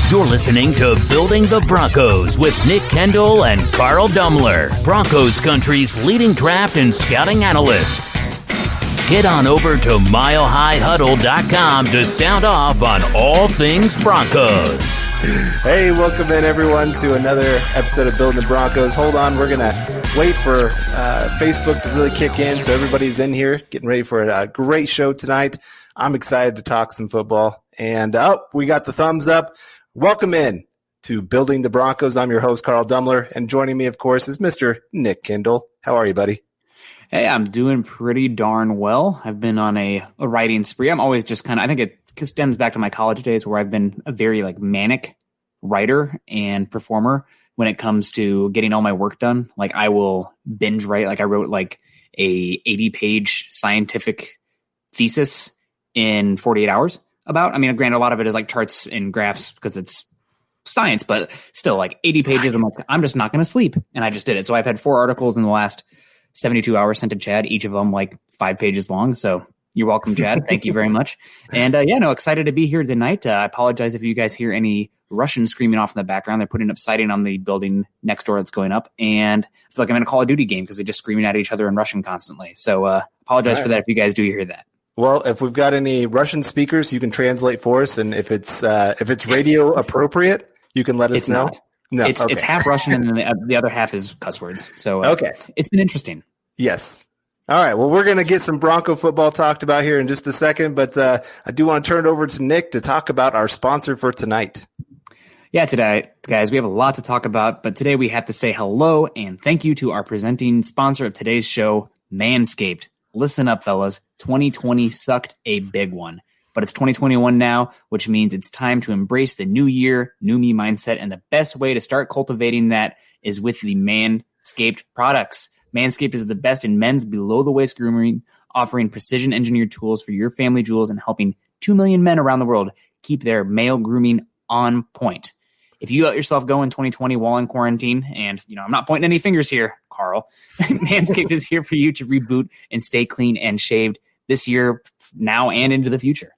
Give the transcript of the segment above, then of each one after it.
You're listening to Building the Broncos with Nick Kendell and Carl Dumler, Broncos country's leading draft and scouting analysts. Get on over to milehighhuddle.com to sound off on all things Broncos. Hey, welcome in everyone to another episode of Building the Broncos. Hold on, we're going to wait for Facebook to really kick in so everybody's in here, getting ready for a great show tonight. I'm excited to talk some football. And we got the thumbs up. Welcome in to Building the Broncos. I'm your host, Carl Dumler, and joining me, of course, is Mr. Nick Kendell. How are you, buddy? Hey, I'm doing pretty darn well. I've been on a writing spree. I'm always just I think it stems back to my college days where I've been a very manic writer and performer when it comes to getting all my work done. Like I will binge write. Like I wrote a 80-page scientific thesis in 48 hours about. I mean, granted, a lot of it is charts and graphs because it's science, but still 80 pages. I'm just not going to sleep. And I just did it. So I've had 4 articles in the last 72 hours sent to Chad, each of them 5 pages long. So you're welcome, Chad. Thank you very much. And excited to be here tonight. I apologize if you guys hear any Russians screaming off in the background. They're putting up siding on the building next door that's going up. And I feel like I'm in a Call of Duty game because they're just screaming at each other in Russian constantly. So apologize for that if you guys do hear that. Well, if we've got any Russian speakers, you can translate for us. And if it's radio appropriate, you can let us know. Not. No, it's half Russian and then the other half is cuss words. So okay, it's been interesting. Yes. All right. Well, we're going to get some Bronco football talked about here in just a second, but I do want to turn it over to Nick to talk about our sponsor for tonight. Yeah, today, guys, we have a lot to talk about, but today we have to say hello and thank you to our presenting sponsor of today's show, Manscaped. Listen up, fellas. 2020 sucked a big one. But it's 2021 now, which means it's time to embrace the new year, new me mindset. And the best way to start cultivating that is with the Manscaped products. Manscaped is the best in men's below-the-waist grooming, offering precision-engineered tools for your family jewels and helping 2 million men around the world keep their male grooming on point. If you let yourself go in 2020 while in quarantine, and I'm not pointing any fingers here, Carl, Manscaped is here for you to reboot and stay clean and shaved this year, now and into the future.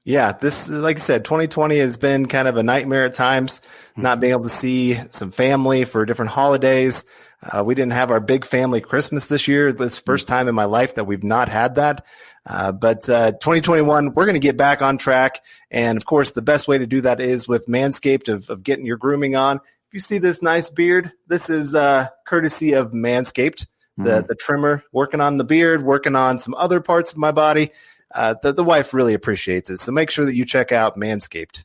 Yeah, this, like I said, 2020 has been kind of a nightmare at times, not being able to see some family for different holidays. We didn't have our big family Christmas this year. It was the first time in my life that we've not had that. But 2021, we're going to get back on track. And, of course, the best way to do that is with Manscaped of getting your grooming on. If you see this nice beard, this is courtesy of Manscaped, the trimmer, working on the beard, working on some other parts of my body. The wife really appreciates it. So make sure that you check out Manscaped.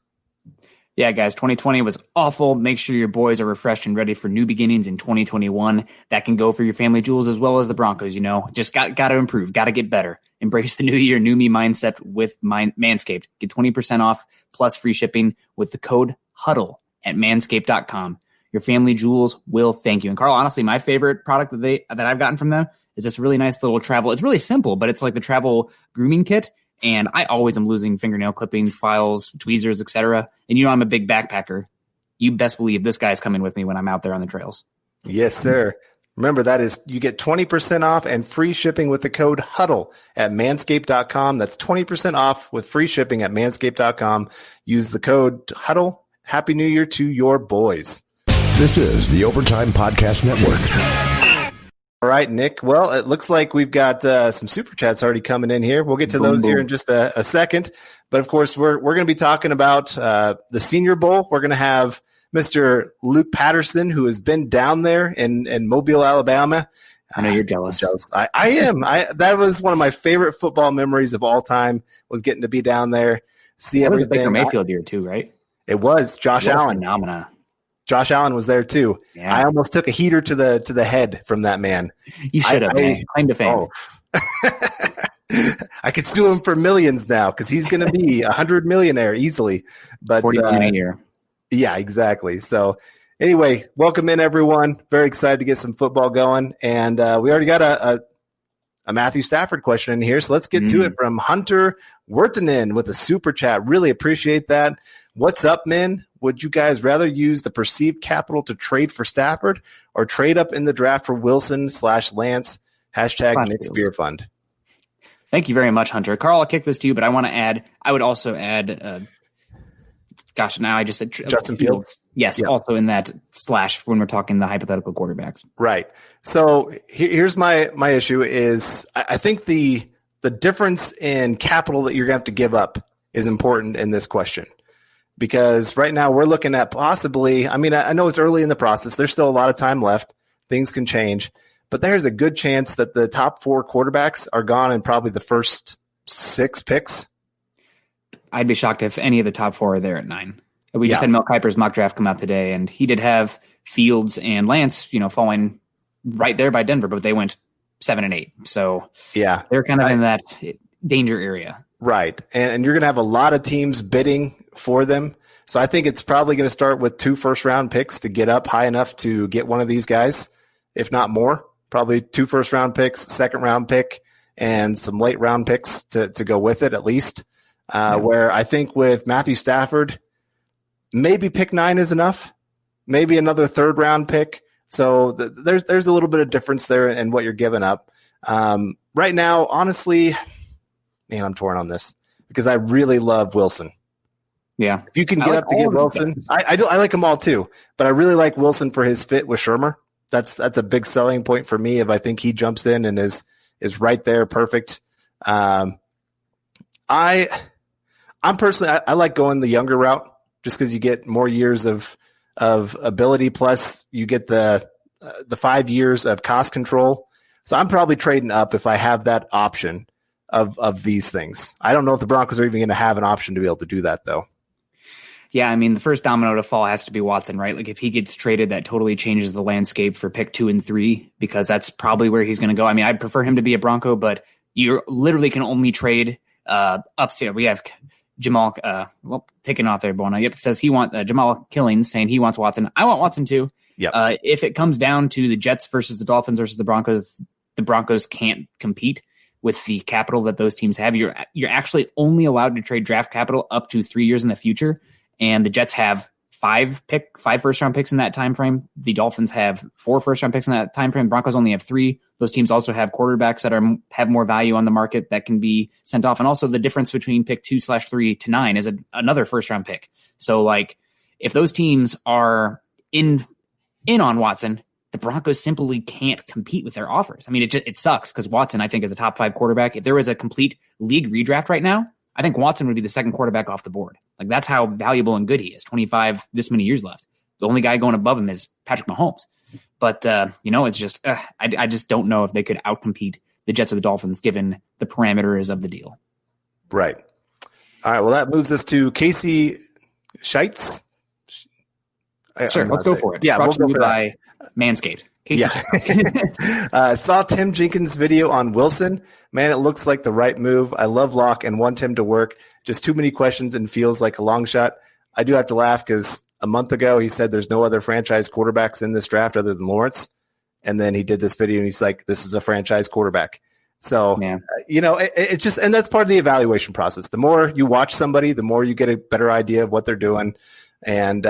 Yeah, guys, 2020 was awful. Make sure your boys are refreshed and ready for new beginnings in 2021. That can go for your family jewels as well as the Broncos, Just got to improve, got to get better. Embrace the new year, new me mindset with Manscaped. Get 20% off plus free shipping with the code HUDDLE at manscaped.com. Your family jewels will thank you. And Carl, honestly, my favorite product that I've gotten from them is this really nice little travel. It's really simple, but it's like the travel grooming kit. And I always am losing fingernail clippings, files, tweezers, etc. And I'm a big backpacker. You best believe this guy's coming with me when I'm out there on the trails. Yes, sir. Remember, that is, you get 20% off and free shipping with the code HUDDLE at manscaped.com. That's 20% off with free shipping at manscaped.com. Use the code HUDDLE. Happy New Year to your boys. This is the Overtime Podcast Network. All right, Nick. Well, it looks like we've got some super chats already coming in here. We'll get to those here in just a second. But, of course, we're going to be talking about the Senior Bowl. We're going to have Mr. Luke Patterson, who has been down there in Mobile, Alabama. I know you're jealous. I am. That was one of my favorite football memories of all time, was getting to be down there, see everything. It was Baker Mayfield year too, right? It was. Josh Allen. Phenomena. Josh Allen was there too. Yeah. I almost took a heater to the head from that man. You should have. Claim to fame. I could sue him for millions now because he's going to be $100 millionaire easily. But 40 million a year. Yeah, exactly. So anyway, welcome in everyone. Very excited to get some football going, and we already got a Matthew Stafford question in here. So let's get to it from Hunter Wertinen with a super chat. Really appreciate that. What's up, men? Would you guys rather use the perceived capital to trade for Stafford or trade up in the draft for Wilson/Lance? Hashtag Nick's Beer Fund. Thank you very much, Hunter. Carl, I'll kick this to you, but I would also add Gosh, now I just said Justin Fields. Yes, also in that slash when we're talking the hypothetical quarterbacks. Right. So here's my issue is I think the difference in capital that you're going to have to give up is important in this question. Because right now we're looking at possibly, I mean, I know it's early in the process. There's still a lot of time left. Things can change. But there's a good chance that the top 4 quarterbacks are gone in probably the first 6 picks. I'd be shocked if any of the top 4 are there at 9. We just had Mel Kiper's mock draft come out today, and he did have Fields and Lance, falling right there by Denver, but they went 7 and 8. So they're kind of in that danger area. Right. And you're going to have a lot of teams bidding for them. So I think it's probably going to start with 2 first-round picks to get up high enough to get one of these guys, if not more. Probably 2 first-round picks, second-round pick, and some late-round picks to go with it at least. Where I think with Matthew Stafford, maybe pick 9 is enough. Maybe another third-round pick. So there's a little bit of difference there in what you're giving up. Right now, honestly, man, I'm torn on this because I really love Wilson. Yeah. If you can get up to get Wilson, I like them all too, but I really like Wilson for his fit with Shermer. That's a big selling point for me if I think he jumps in and is right there, perfect. I'm personally, I like going the younger route just because you get more years of ability, plus you get the 5 years of cost control. So I'm probably trading up if I have that option of these things. I don't know if the Broncos are even going to have an option to be able to do that though. Yeah, I mean, the first domino to fall has to be Watson, right? Like if he gets traded, that totally changes the landscape for pick 2 and 3 because that's probably where he's going to go. I mean, I'd prefer him to be a Bronco, but you literally can only trade upstairs. We have Jamal, taking off there, Bona. Yep, says he wants Jamal Killings saying he wants Watson. I want Watson too. Yep. If it comes down to the Jets versus the Dolphins versus the Broncos can't compete with the capital that those teams have. You're actually only allowed to trade draft capital up to 3 years in the future. And the Jets have 5 first-round picks in that time frame. The Dolphins have 4 first-round picks in that time frame. Broncos only have 3. Those teams also have quarterbacks that have more value on the market that can be sent off. And also the difference between pick 2/3 to 9 is another first-round pick. So, like, if those teams are in on Watson, the Broncos simply can't compete with their offers. I mean, it sucks because Watson, I think, is a top 5 quarterback. If there was a complete league redraft right now, I think Watson would be the second quarterback off the board. Like, that's how valuable and good he is. 25, this many years left. The only guy going above him is Patrick Mahomes. But, it's just, I just don't know if they could outcompete the Jets or the Dolphins given the parameters of the deal. Right. All right. Well, that moves us to Casey Scheitz. Sure. Let's go for it. Yeah. Brought to you by Manscaped. Saw Tim Jenkins' video on Wilson. Man, it looks like the right move. I love Locke and want him to work. Just too many questions and feels like a long shot. I do have to laugh because a month ago he said there's no other franchise quarterbacks in this draft other than Lawrence. And then he did this video and he's like, this is a franchise quarterback. So, it's just, and that's part of the evaluation process. The more you watch somebody, the more you get a better idea of what they're doing. And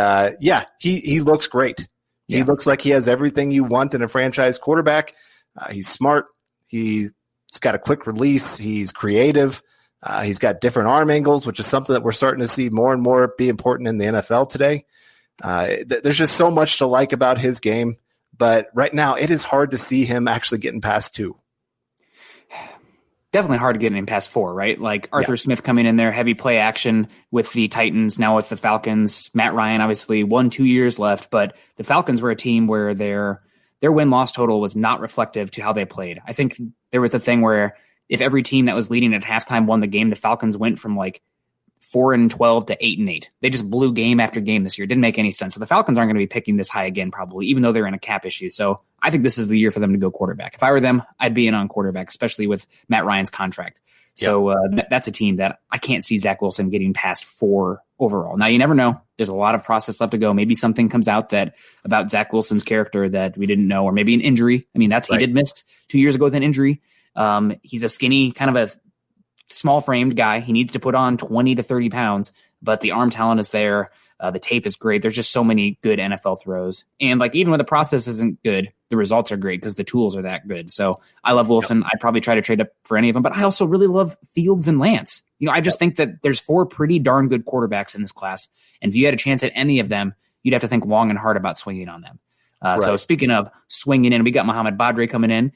he looks great. He looks like he has everything you want in a franchise quarterback. He's smart. He's got a quick release. He's creative. He's got different arm angles, which is something that we're starting to see more and more be important in the NFL today. There's just so much to like about his game. But right now, it is hard to see him actually getting past 2. Definitely hard to get in past 4, right? Like Arthur Smith coming in there, heavy play action with the Titans, now with the Falcons. Matt Ryan, obviously, 1-2 years left, but the Falcons were a team where their win-loss total was not reflective to how they played. I think there was a thing where if every team that was leading at halftime won the game, the Falcons went from like 4-12 to 8-8. They just blew game after game this year. It didn't make any sense. So the Falcons aren't going to be picking this high again, probably, even though they're in a cap issue. So I think this is the year for them to go quarterback. If I were them, I'd be in on quarterback, especially with Matt Ryan's contract. So that's a team that I can't see Zach Wilson getting past 4 overall. Now, you never know. There's a lot of process left to go. Maybe something comes out about Zach Wilson's character that we didn't know, or maybe an injury. I mean, he did miss 2 years ago with an injury. He's a skinny, kind of a small framed guy. He needs to put on 20 to 30 pounds, but the arm talent is there. The tape is great. There's just so many good NFL throws. And like, even when the process isn't good, the results are great because the tools are that good. So I love Wilson. I'd probably try to trade up for any of them, but I also really love Fields and Lance. I just think that there's 4 pretty darn good quarterbacks in this class. And if you had a chance at any of them, you'd have to think long and hard about swinging on them. So speaking of swinging in, we got Mohamed Badre coming in.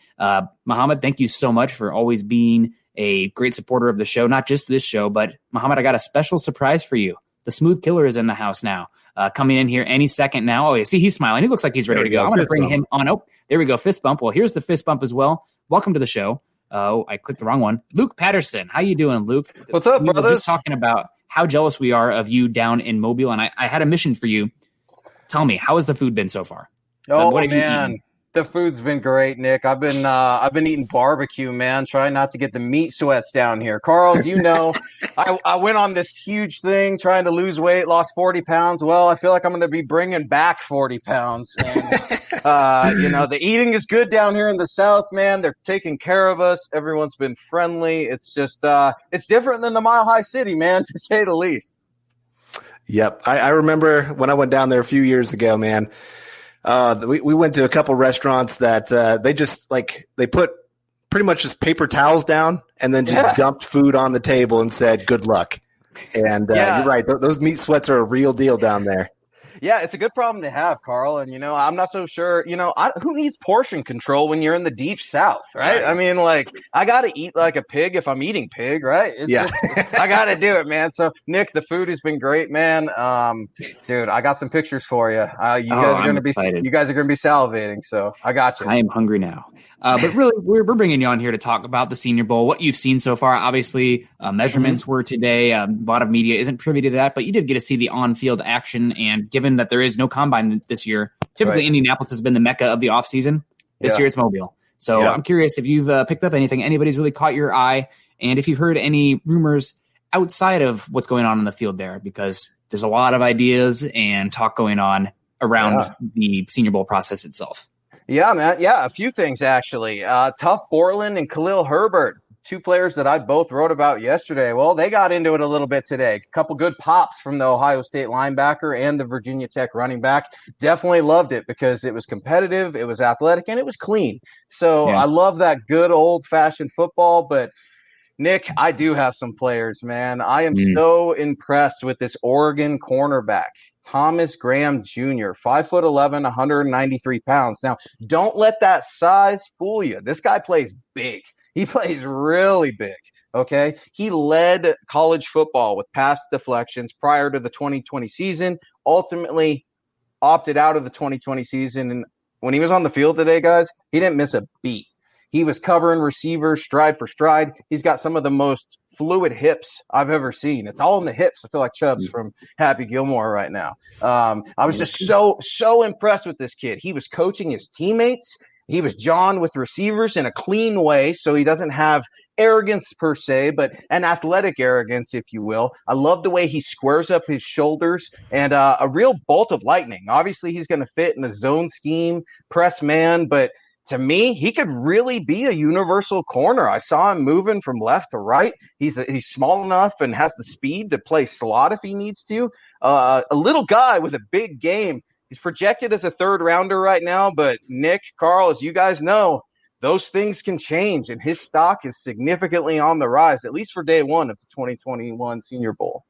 Mohamed, thank you so much for always being a great supporter of the show, not just this show, but Mohamed, I got a special surprise for you. The Smooth Killer is in the house now, coming in here any second now. Oh, yeah, see, he's smiling. He looks like he's ready to go. I'm going to bring him on. Oh, there we go. Fist bump. Well, here's the fist bump as well. Welcome to the show. Oh, I clicked the wrong one. Luke Patterson. How you doing, Luke? What's up, brother? We were just talking about how jealous we are of you down in Mobile, and I had a mission for you. Tell me, how has the food been so far? Oh, man. The food's been great, Nick. I've been eating barbecue, man. Trying not to get the meat sweats down here. Carl, as you know, I went on this huge thing trying to lose weight, lost 40 pounds. Well, I feel like I'm going to be bringing back 40 pounds. And, the eating is good down here in the South, man. They're taking care of us. Everyone's been friendly. It's just it's different than the Mile High City, man, to say the least. Yep. I remember when I went down there a few years ago, man. We went to a couple restaurants that they put pretty much just paper towels down and then just dumped food on the table and said, good luck. And you're right. Those meat sweats are a real deal down there. Yeah, it's a good problem to have, Carl. And, I'm not so sure, who needs portion control when you're in the deep South, right? I mean, I got to eat like a pig if I'm eating pig, right? I got to do it, man. So, Nick, the food has been great, man. Dude, I got some pictures for you. You guys are going to be salivating. So I got you. I am hungry now. But really, we're bringing you on here to talk about the Senior Bowl, what you've seen so far. Obviously, measurements were today. A lot of media isn't privy to that, but you did get to see the on-field action. And given that there is no combine this year, typically Indianapolis has been the mecca of the offseason. This year it's Mobile. So I'm curious if you've picked up anything, anybody's really caught your eye, and if you've heard any rumors outside of what's going on in the field there, because there's a lot of ideas and talk going on around the Senior Bowl process itself. Yeah, man. Yeah, a few things, actually. Tough Borland and Khalil Herbert, 2 players that I both wrote about yesterday. Well, they got into it a little bit today. A couple good pops from the Ohio State linebacker and the Virginia Tech running back. Definitely loved it because it was competitive, it was athletic, and it was clean. So I love that good old-fashioned football. But, Nick, I do have some players, man. I am so impressed with this Oregon cornerback, Thomas Graham Jr., 5'11", 193 pounds. Now, don't let that size fool you. This guy plays big. He plays really big, okay? He led college football with pass deflections prior to the 2020 season, ultimately opted out of the 2020 season. And when he was on the field today, guys, he didn't miss a beat. He was covering receivers stride for stride. He's got some of the most fluid hips I've ever seen. It's all in the hips. I feel like Chubbs from Happy Gilmore right now. I was just so impressed with this kid. He was coaching his teammates. He was John with receivers in a clean way, so he doesn't have arrogance per se, but an athletic arrogance, if you will. I love the way he squares up his shoulders and a real bolt of lightning. Obviously, he's going to fit in a zone scheme, press man, but to me, he could really be a universal corner. I saw him moving from left to right. He's small enough and has the speed to play slot if he needs to. A little guy with a big game. He's projected as a 3rd rounder right now, but Nick, Carl, as you guys know, those things can change, and his stock is significantly on the rise, at least for day one of the 2021 Senior Bowl.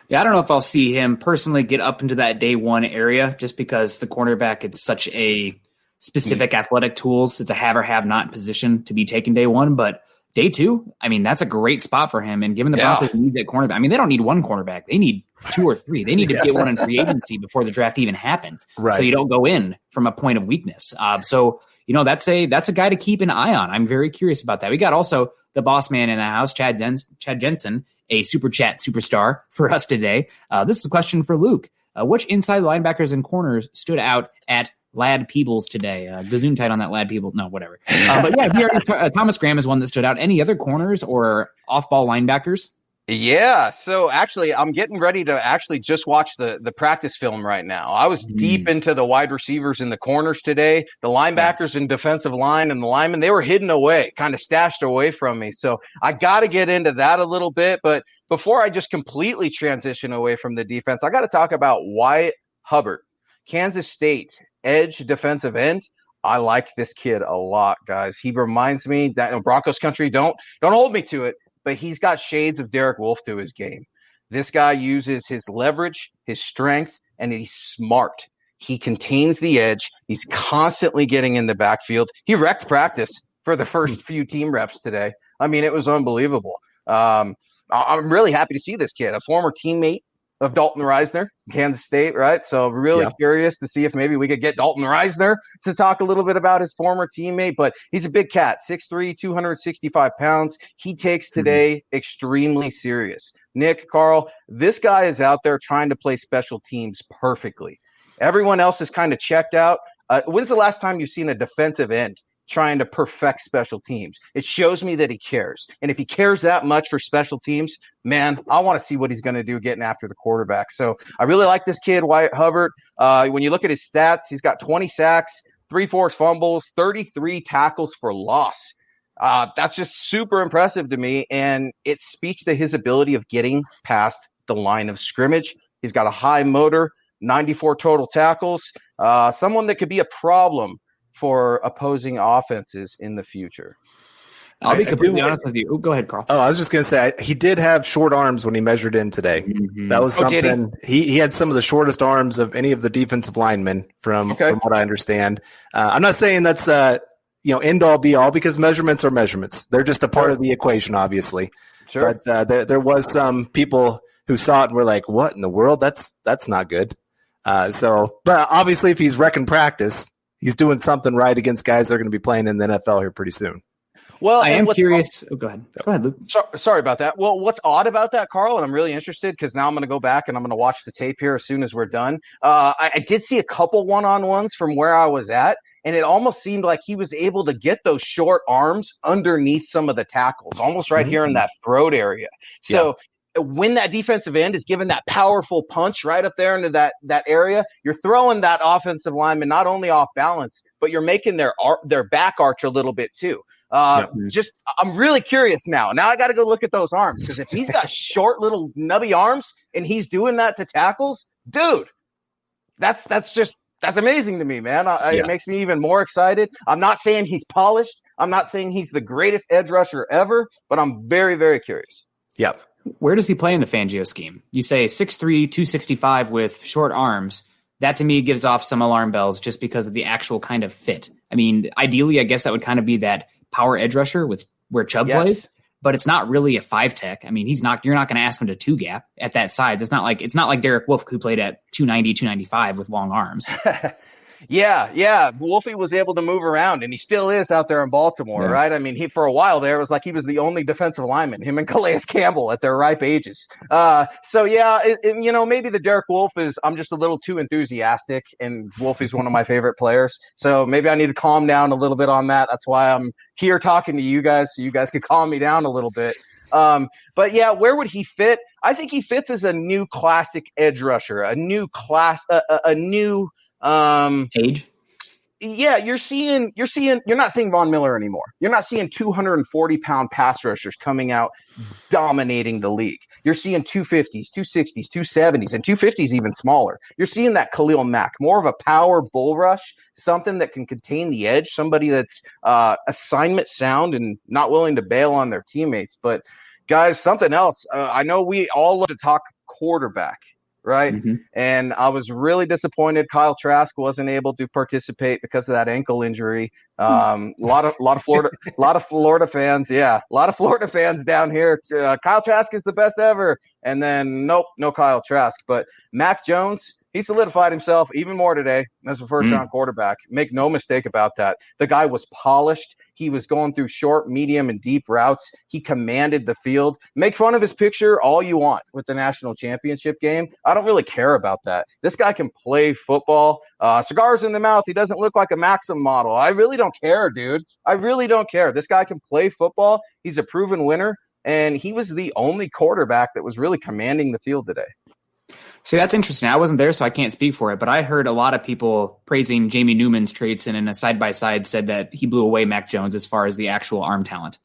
Yeah, I don't know if I'll see him personally get up into that day one area just because the cornerback, it's such a specific athletic tools. It's a have or have not position to be taken day one, but day two, I mean, that's a great spot for him. And given the Broncos need that cornerback, I mean, they don't need one cornerback. They need 2 or 3. They need to get one in free agency before the draft even happens. Right. So you don't go in from a point of weakness. So, that's a guy to keep an eye on. I'm very curious about that. We got also the boss man in the house, Chad Jensen, a super chat superstar for us today. This is a question for Luke. Which inside linebackers and corners stood out at Lad Peebles today? Gazoon tight on that Lad Peebles. No, whatever. But yeah, Thomas Graham is one that stood out. Any other corners or off-ball linebackers? Yeah, so actually, I'm getting ready to actually just watch the practice film right now. I was deep into the wide receivers in the corners today. The linebackers and defensive line and the linemen, they were hidden away, kind of stashed away from me. So I got to get into that a little bit. But before I just completely transition away from the defense, I got to talk about Wyatt Hubbard, Kansas State edge defensive end. I like this kid a lot, guys. He reminds me that in Broncos country, don't hold me to it, but he's got shades of Derek Wolfe to his game. This guy uses his leverage, his strength, and he's smart. He contains the edge. He's constantly getting in the backfield. He wrecked practice for the first few team reps today. I mean, it was unbelievable. I'm really happy to see this kid, a former teammate of Dalton Reisner, Kansas State, right? So really curious to see if maybe we could get Dalton Reisner to talk a little bit about his former teammate, but he's a big cat, 6'3", 265 pounds. He takes today extremely serious. Nick, Carl, this guy is out there trying to play special teams perfectly. Everyone else is kind of checked out. When's the last time you've seen a defensive end trying to perfect special teams? It shows me that he cares. And if he cares that much for special teams, man, I want to see what he's going to do getting after the quarterback. So I really like this kid, Wyatt Hubbard. When you look at his stats, he's got 20 sacks, 3 forced fumbles, 33 tackles for loss. That's just super impressive to me. And it speaks to his ability of getting past the line of scrimmage. He's got a high motor, 94 total tackles, someone that could be a problem for opposing offenses in the future. I'll be completely honest with you. Go ahead, Carl. Oh, I was just going to say, he did have short arms when he measured in today. That was something. He had some of the shortest arms of any of the defensive linemen from what I understand. I'm not saying that's end all be all, because measurements are measurements. They're just a part of the equation, obviously. Sure. But there was some people who saw it and were like, "What in the world? That's not good." But obviously, if he's wrecking practice, he's doing something right against guys that are going to be playing in the NFL here pretty soon. Well, I am curious. Go ahead. Go ahead, Luke. Sorry about that. Well, what's odd about that, Carl, and I'm really interested because now I'm going to go back and I'm going to watch the tape here as soon as we're done. I did see a couple one-on-ones from where I was at, and it almost seemed like he was able to get those short arms underneath some of the tackles, almost right here in that throat area. So when that defensive end is given that powerful punch right up there into that area, you're throwing that offensive lineman not only off balance, but you're making their back arch a little bit too. I'm really curious now. Now I got to go look at those arms, because if he's got short little nubby arms and he's doing that to tackles, dude, that's amazing to me, man. It makes me even more excited. I'm not saying he's polished. I'm not saying he's the greatest edge rusher ever, but I'm very, very curious. Yep. Where does he play in the Fangio scheme? You say 6'3", 265 with short arms. That to me gives off some alarm bells just because of the actual kind of fit. I mean, ideally, I guess that would kind of be that power edge rusher with where Chubb plays, but it's not really a 5-tech. I mean, you're not going to ask him to 2-gap at that size. It's not like Derek Wolfe, who played at 290, 295 with long arms. Yeah. Wolfie was able to move around, and he still is out there in Baltimore, right? I mean, for a while there, it was like he was the only defensive lineman, him and Calais Campbell at their ripe ages. Maybe the Derek Wolfe I'm just a little too enthusiastic, and Wolfie's one of my favorite players. So maybe I need to calm down a little bit on that. That's why I'm here talking to you guys, so you guys can calm me down a little bit. Where would he fit? I think he fits as a new classic edge rusher, a new class, a new age. Yeah, you're not seeing Von Miller anymore. You're not seeing 240-pound pass rushers coming out dominating the league. You're seeing 250s, 260s, 270s, and 250s even smaller. You're seeing that Khalil Mack, more of a power bull rush, something that can contain the edge, somebody that's assignment sound and not willing to bail on their teammates. But guys, something else. I know we all love to talk quarterback, right? And I was really disappointed Kyle Trask wasn't able to participate because of that ankle injury. A lot of Florida fans. Yeah, a lot of Florida fans down here. Kyle Trask is the best ever. And then no Kyle Trask. But Mac Jones, he solidified himself even more today as a first-round quarterback. Make no mistake about that. The guy was polished. He was going through short, medium, and deep routes. He commanded the field. Make fun of his picture all you want with the national championship game. I don't really care about that. This guy can play football. Cigars in the mouth. He doesn't look like a Maxim model. I really don't care, dude. I really don't care. This guy can play football. He's a proven winner. and he was the only quarterback that was really commanding the field today. See, that's interesting. I wasn't there, so I can't speak for it, but I heard a lot of people praising Jamie Newman's traits, and in a side-by-side said that he blew away Mac Jones as far as the actual arm talent.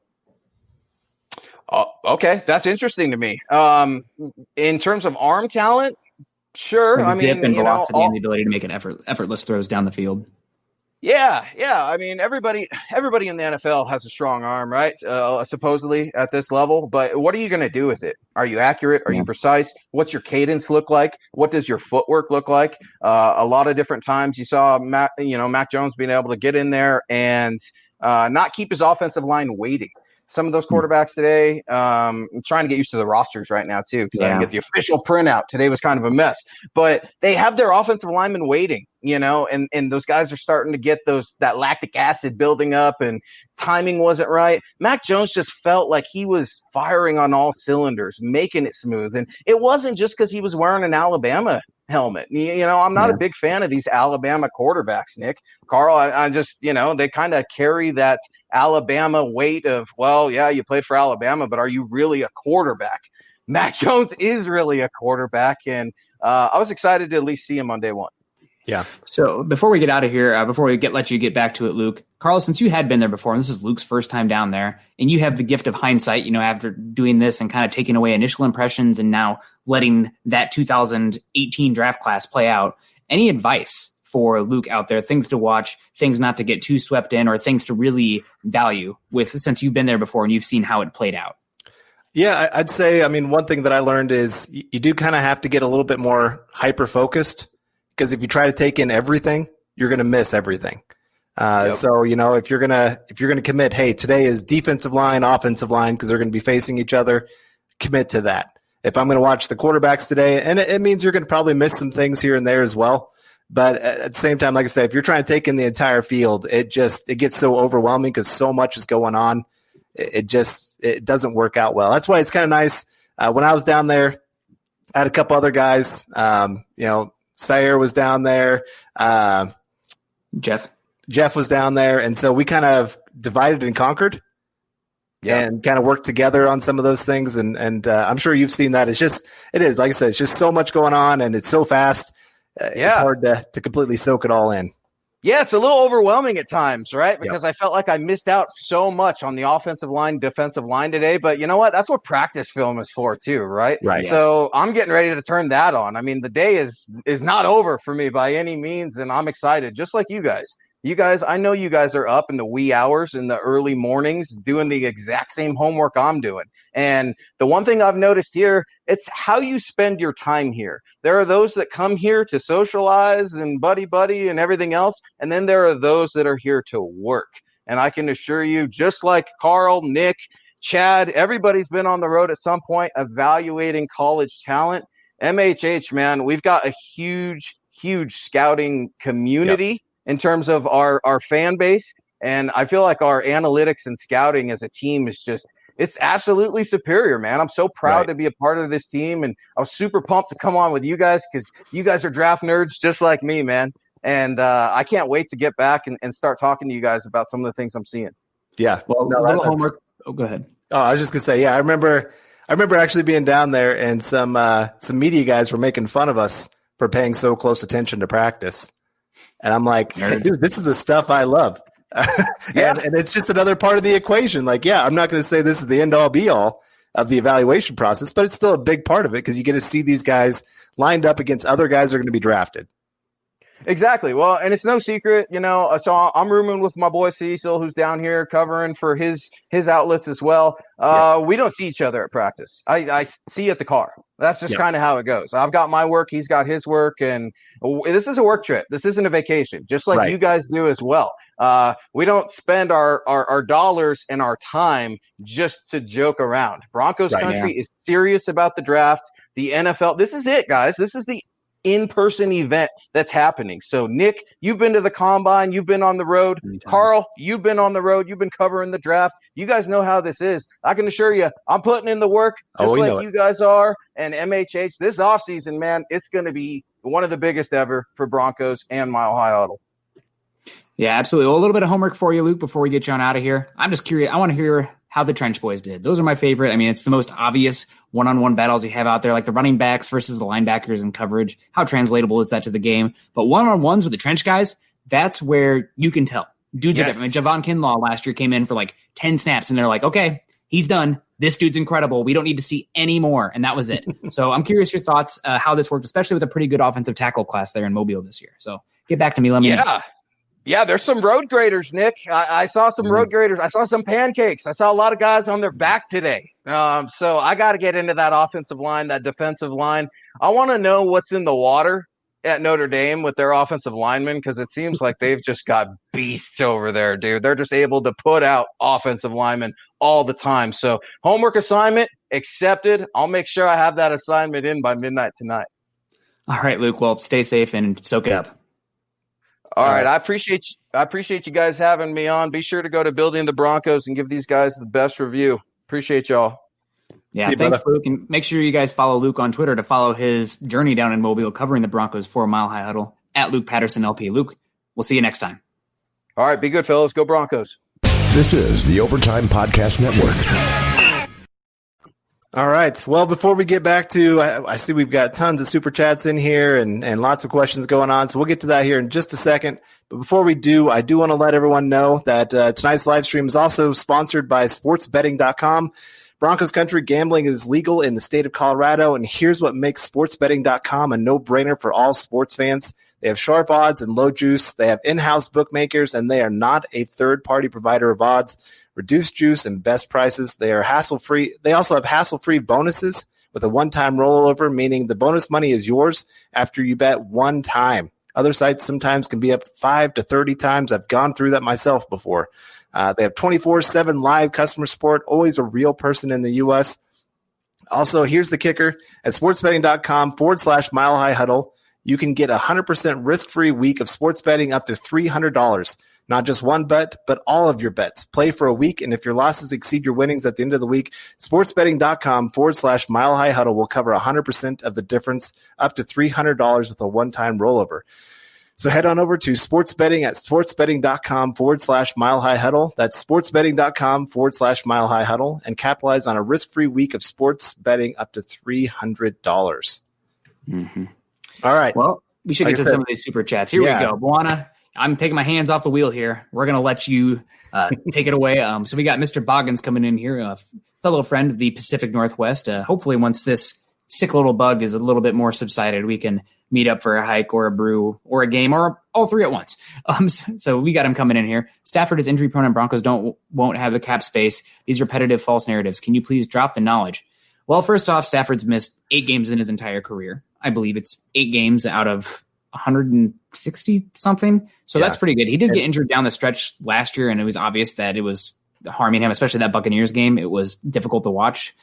Okay, that's interesting to me. In terms of arm talent, sure. I mean, and velocity and the ability to make an effortless throws down the field. Yeah. I mean, everybody in the NFL has a strong arm, right? Supposedly at this level, but what are you going to do with it? Are you accurate? Are you precise? What's your cadence look like? What does your footwork look like? A lot of different times you saw Mac Jones being able to get in there and not keep his offensive line waiting. Some of those quarterbacks today, I'm trying to get used to the rosters right now too, because I didn't get the official printout. Today was kind of a mess, but they have their offensive linemen waiting, and those guys are starting to get that lactic acid building up, and timing wasn't right. Mac Jones just felt like he was firing on all cylinders, making it smooth, and it wasn't just because he was wearing an Alabama helmet. I'm not a big fan of these Alabama quarterbacks, Nick. Carl, I just, they kind of carry that Alabama weight of, well, yeah, you played for Alabama, but are you really a quarterback? Mac Jones is really a quarterback, and I was excited to at least see him on day one. Yeah. So before we get out of here, before we let you get back to it, Luke, Carl, since you had been there before, and this is Luke's first time down there, and you have the gift of hindsight, after doing this and kind of taking away initial impressions and now letting that 2018 draft class play out, any advice for Luke out there, things to watch, things not to get too swept in, or things to really value since you've been there before and you've seen how it played out? Yeah, I'd say, one thing that I learned is you do kind of have to get a little bit more hyper-focused, because if you try to take in everything, you're going to miss everything. So, if you're going to commit, hey, today is defensive line, offensive line, because they're going to be facing each other, commit to that. If I'm going to watch the quarterbacks today, and it means you're going to probably miss some things here and there as well. But at the same time, like I said, if you're trying to take in the entire field, it gets so overwhelming because so much is going on. It doesn't work out well. That's why it's kind of nice. When I was down there, I had a couple other guys, Sayer was down there. Jeff was down there. And so we kind of divided and conquered and kind of worked together on some of those things. And I'm sure you've seen that. It is, like I said, it's just so much going on and it's so fast. It's hard to completely soak it all in. Yeah, it's a little overwhelming at times, right? Because I felt like I missed out so much on the offensive line, defensive line today. But you know what? That's what practice film is for too, right? Right. So I'm getting ready to turn that on. The day is not over for me by any means, and I'm excited, just like you guys. You guys, I know you guys are up in the wee hours in the early mornings doing the exact same homework I'm doing. And the one thing I've noticed here, it's how you spend your time here. There are those that come here to socialize and buddy and everything else. And then there are those that are here to work. And I can assure you, just like Carl, Nick, Chad, everybody's been on the road at some point evaluating college talent. MHH, man, we've got a huge scouting community in terms of our fan base. And I feel like our analytics and scouting as a team is it's absolutely superior, man. I'm so proud to be a part of this team. And I was super pumped to come on with you guys because you guys are draft nerds just like me, man. And I can't wait to get back and start talking to you guys about some of the things I'm seeing. Yeah. Well, little homework. Oh, go ahead. Oh, I was just gonna say, I remember actually being down there and some media guys were making fun of us for paying so close attention to practice. And I'm like, dude, this is the stuff I love. And it's just another part of the equation. Like, I'm not going to say this is the end all be all of the evaluation process, but it's still a big part of it because you get to see these guys lined up against other guys that are going to be drafted. Exactly. Well, and it's no secret, so I'm rooming with my boy Cecil, who's down here covering for his outlets as well. We don't see each other at practice. I see you at the car. That's just kind of how it goes. I've got my work. He's got his work. And this is a work trip. This isn't a vacation, just like you guys do as well. We don't spend our dollars and our time just to joke around. Broncos country is serious about the draft. The NFL, this is it, guys. This is the in-person event that's happening. So Nick, you've been to the combine, you've been on the road. Carl, you've been on the road, you've been covering the draft. You guys know how this is. I can assure you, I'm putting in the work just like you guys are. And MHH, this offseason, man, it's going to be one of the biggest ever for Broncos and Mile High Huddle. Yeah, absolutely. Well, a little bit of homework for you, Luke, before we get you on out of here. I'm just curious. I want to hear how the Trench Boys did. Those are my favorite. I mean, it's the most obvious one-on-one battles you have out there, like the running backs versus the linebackers in coverage. How translatable is that to the game? But one-on-ones with the Trench guys, that's where you can tell. Dudes are different. I mean, Javon Kinlaw last year came in for like 10 snaps, and they're like, okay, he's done. This dude's incredible. We don't need to see any more. And that was it. So I'm curious your thoughts, how this worked, especially with a pretty good offensive tackle class there in Mobile this year. So get back to me. Let me know. Yeah, there's some road graders, Nick. I saw some road graders. I saw some pancakes. I saw a lot of guys on their back today. So I got to get into that offensive line, that defensive line. I want to know what's in the water at Notre Dame with their offensive linemen, because it seems like they've just got beasts over there, dude. They're just able to put out offensive linemen all the time. So homework assignment accepted. I'll make sure I have that assignment in by midnight tonight. All right, Luke. Well, stay safe and soak it up. All right. I appreciate you guys having me on. Be sure to go to Building the Broncos and give these guys the best review. Appreciate y'all. Yeah, thanks, Luke. And make sure you guys follow Luke on Twitter to follow his journey down in Mobile covering the Broncos for Mile High Huddle at Luke Patterson LP. Luke, we'll see you next time. All right. Be good, fellas. Go Broncos. This is the Overtime Podcast Network. All right. Well, before we get back to, I see we've got tons of super chats in here and lots of questions going on. So we'll get to that here in just a second. But before we do, I do want to let everyone know that tonight's live stream is also sponsored by sportsbetting.com. Broncos country, gambling is legal in the state of Colorado. And here's what makes sportsbetting.com a no-brainer for all sports fans. They have sharp odds and low juice. They have in-house bookmakers, and they are not a third-party provider of odds. Reduced juice and best prices. They are hassle-free. They also have hassle-free bonuses with a one-time rollover, meaning the bonus money is yours after you bet one time. Other sites sometimes can be up to 5 to 30 times. I've gone through that myself before. They have 24/7 live customer support, always a real person in the U.S. Also, here's the kicker. At sportsbetting.com/Mile High Huddle, you can get a 100% risk-free week of sports betting up to $300. Not just one bet, but all of your bets. Play for a week, and if your losses exceed your winnings at the end of the week, sportsbetting.com/Mile High Huddle will cover 100% of the difference, up to $300 with a one-time rollover. So head on over to sports betting at sportsbetting.com/Mile High Huddle. That's sportsbetting.com/Mile High Huddle, and capitalize on a risk-free week of sports betting up to $300. Mm-hmm. All right. Well, we should get to some of these super chats. Here we go. Buana, I'm taking my hands off the wheel here. We're going to let you take it away. So we got Mr. Boggins coming in here, a fellow friend of the Pacific Northwest. Hopefully once this sick little bug is a little bit more subsided, we can meet up for a hike or a brew or a game or all three at once. So we got him coming in here. Stafford is injury prone and Broncos won't have the cap space. These repetitive false narratives. Can you please drop the knowledge? Well, first off, Stafford's missed 8 games in his entire career. I believe it's 8 games out of 160 something. So that's pretty good. He did get injured down the stretch last year, and it was obvious that it was harming him, especially that Buccaneers game. It was difficult to watch.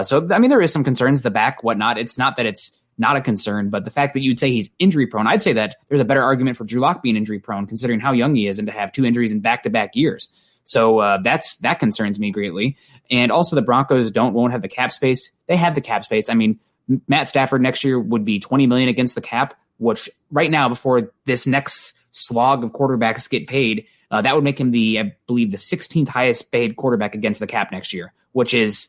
So, I mean, there is some concerns, the back, whatnot. It's not that it's not a concern, but the fact that you'd say he's injury prone, I'd say that there's a better argument for Drew Lock being injury prone, considering how young he is and to have 2 injuries in back-to-back years. So that concerns me greatly. And also the Broncos won't have the cap space. They have the cap space. I mean, Matt Stafford next year would be $20 million against the cap, which right now, before this next slog of quarterbacks get paid, that would make him I believe, the 16th highest paid quarterback against the cap next year, which is,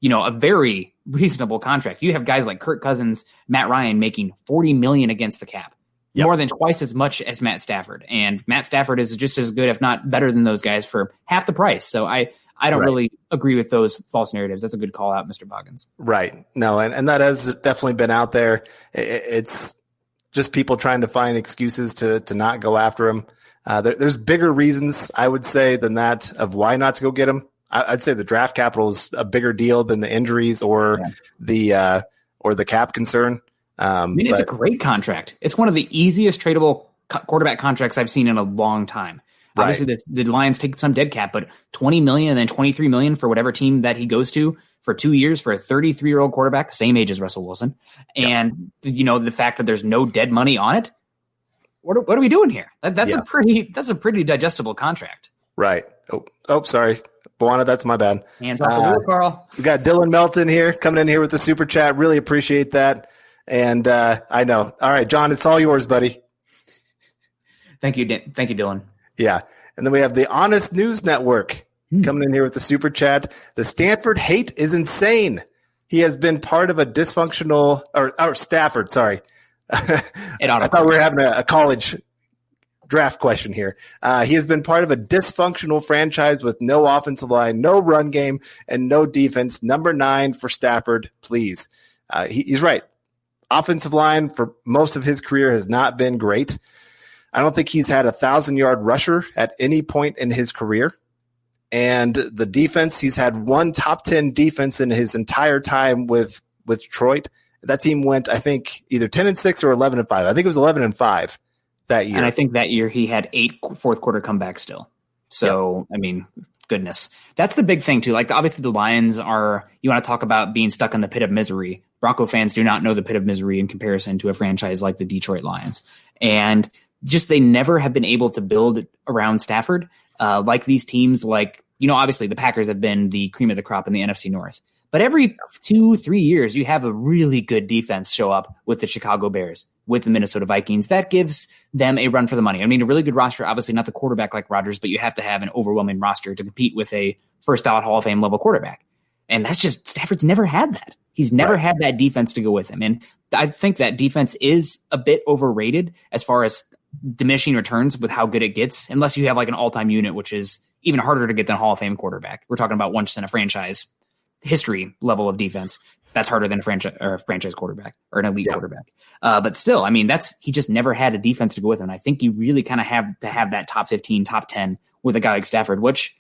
a very reasonable contract. You have guys like Kirk Cousins, Matt Ryan making $40 million against the cap, more than twice as much as Matt Stafford. And Matt Stafford is just as good, if not better than those guys for half the price. So I don't really agree with those false narratives. That's a good call out, Mr. Boggins. Right. No, and that has definitely been out there. It's just people trying to find excuses to not go after him. There's bigger reasons, I would say, than that of why not to go get him. I'd say the draft capital is a bigger deal than the injuries or the cap concern. It's a great contract. It's one of the easiest tradable quarterback contracts I've seen in a long time. Right. Obviously, the Lions take some dead cap, but $20 million and then $23 million for whatever team that he goes to for 2 years for a 33-year-old quarterback, same age as Russell Wilson. And, the fact that there's no dead money on it, what are we doing here? That's a pretty digestible contract. Right. Oh, sorry. Buana, that's my bad. Hands off the wheel, Carl. We got Dylan Melton here coming in here with the super chat. Really appreciate that. And I know. All right, John, it's all yours, buddy. Thank you, Dylan. Yeah. And then we have the Honest News Network coming in here with the super chat. The Stanford hate is insane. He has been part of a dysfunctional or Stafford. Sorry. I thought we were having a college draft question here. He has been part of a dysfunctional franchise with no offensive line, no run game, and no defense. Number 9 for Stafford, please. He's right. Offensive line for most of his career has not been great. I don't think he's had a 1,000-yard rusher at any point in his career. And the defense, he's had one top 10 defense in his entire time with Detroit. That team went, I think, either 10-6 or 11-5. I think it was 11-5 that year. And I think that year he had 8 fourth quarter comebacks still. So, I mean, goodness. That's the big thing, too. Like, obviously, the Lions are, you want to talk about being stuck in the pit of misery. Bronco fans do not know the pit of misery in comparison to a franchise like the Detroit Lions. And just they never have been able to build around Stafford. Like these teams, like, obviously the Packers have been the cream of the crop in the NFC North. But every 2-3 years, you have a really good defense show up with the Chicago Bears, with the Minnesota Vikings. That gives them a run for the money. I mean, a really good roster, obviously not the quarterback like Rodgers, but you have to have an overwhelming roster to compete with a first ballot Hall of Fame level quarterback. And that's just, Stafford's never had that. He's never had that defense to go with him. And I think that defense is a bit overrated as far as diminishing returns with how good it gets, unless you have like an all-time unit, which is even harder to get than a Hall of Fame quarterback. We're talking about once in a franchise history level of defense. That's harder than a franchise quarterback or an elite quarterback. But still, I mean, he just never had a defense to go with him. And I think you really kind of have to have that top 15, top 10 with a guy like Stafford, which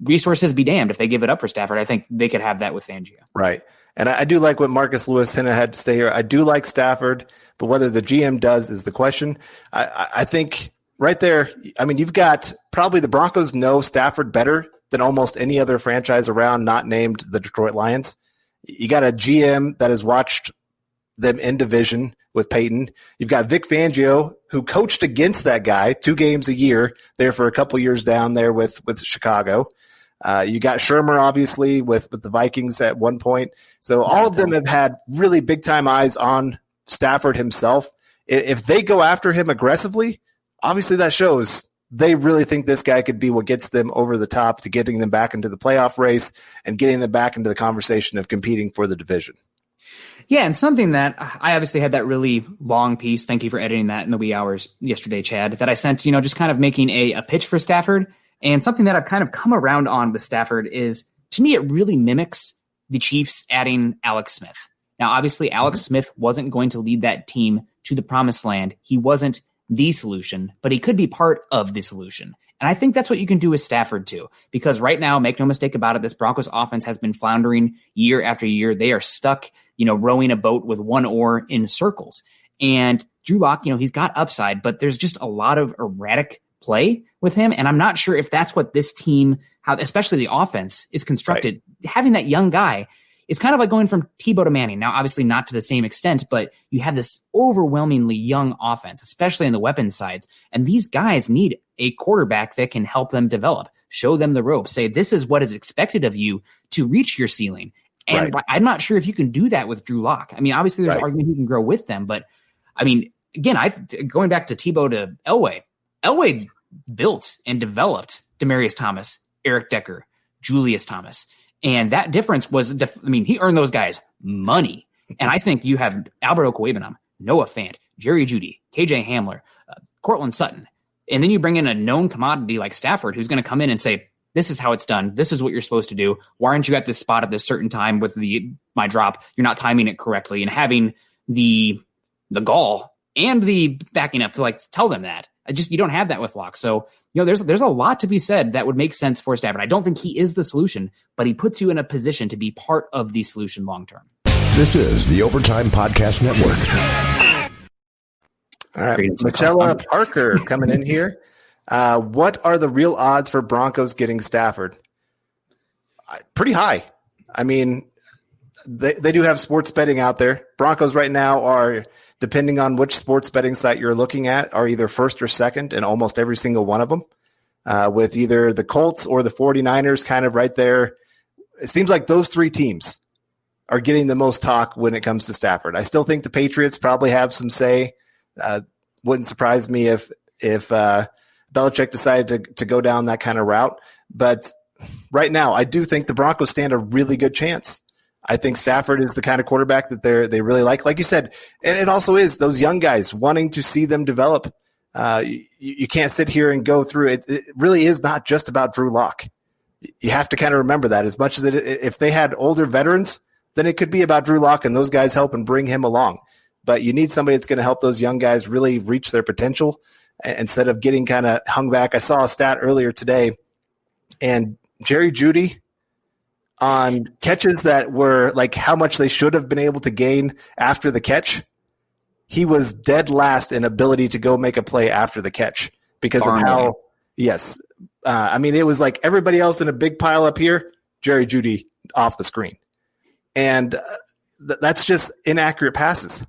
resources be damned if they give it up for Stafford. I think they could have that with Fangio. Right. And I do like what Marcus Lewis Henna had to say here. I do like Stafford, but whether the GM does is the question. I think right there, I mean, you've got probably the Broncos know Stafford better than almost any other franchise around, not named the Detroit Lions. You got a GM that has watched them in division with Peyton. You've got Vic Fangio, who coached against that guy 2 games a year there for a couple years down there with Chicago. You got Shermer, obviously, with the Vikings at one point. So all of them have had really big-time eyes on Stafford himself. If they go after him aggressively, obviously that shows they really think this guy could be what gets them over the top to getting them back into the playoff race and getting them back into the conversation of competing for the division. Yeah, and something that I obviously had that really long piece, thank you for editing that in the wee hours yesterday, Chad, that I sent, just kind of making a pitch for Stafford. And something that I've kind of come around on with Stafford is, to me, it really mimics the Chiefs adding Alex Smith. Now, obviously, Alex Smith wasn't going to lead that team to the promised land. He wasn't the solution, but he could be part of the solution. And I think that's what you can do with Stafford too, because right now, make no mistake about it, this Broncos offense has been floundering year after year. They are stuck, rowing a boat with one oar in circles. And Drew Lock, he's got upside, but there's just a lot of erratic play with him. And I'm not sure if that's what this team, especially the offense, is constructed. Right. Having that young guy, it's kind of like going from Tebow to Manning. Now, obviously not to the same extent, but you have this overwhelmingly young offense, especially in the weapons sides. And these guys need a quarterback that can help them develop, show them the ropes, say, this is what is expected of you to reach your ceiling. And I'm not sure if you can do that with Drew Lock. I mean, obviously there's an argument he can grow with them, but I mean, again, going back to Tebow to Elway built and developed Demaryius Thomas, Eric Decker, Julius Thomas. And that difference was, he earned those guys money. And I think you have Albert Okwuegbunam, Noah Fant, Jerry Jeudy, KJ Hamler, Cortland Sutton. And then you bring in a known commodity like Stafford, who's going to come in and say, this is how it's done. This is what you're supposed to do. Why aren't you at this spot at this certain time with my drop? You're not timing it correctly. And having the gall and the backing up to tell them that. You don't have that with Locke. So, there's a lot to be said that would make sense for Stafford. I don't think he is the solution, but he puts you in a position to be part of the solution long-term. This is the Overtime Podcast Network. All right. Michelle Parker coming in here. What are the real odds for Broncos getting Stafford? Pretty high. I mean, they do have sports betting out there. Broncos right now are, depending on which sports betting site you're looking at, are either first or second in almost every single one of them, with either the Colts or the 49ers kind of right there. It seems like those 3 teams are getting the most talk when it comes to Stafford. I still think the Patriots probably have some say. Wouldn't surprise me if Belichick decided to go down that kind of route. But right now, I do think the Broncos stand a really good chance. I think Stafford is the kind of quarterback that they really like you said, and it also is those young guys wanting to see them develop. You can't sit here and go through it. It really is not just about Drew Lock. You have to kind of remember that as much as if they had older veterans, then it could be about Drew Lock and those guys help and bring him along. But you need somebody that's going to help those young guys really reach their potential instead of getting kind of hung back. I saw a stat earlier today, and Jerry Jeudy on catches that were like how much they should have been able to gain after the catch, he was dead last in ability to go make a play after the catch because of how – yes. I mean, it was like everybody else in a big pile up here, Jerry Jeudy off the screen. And that's just inaccurate passes.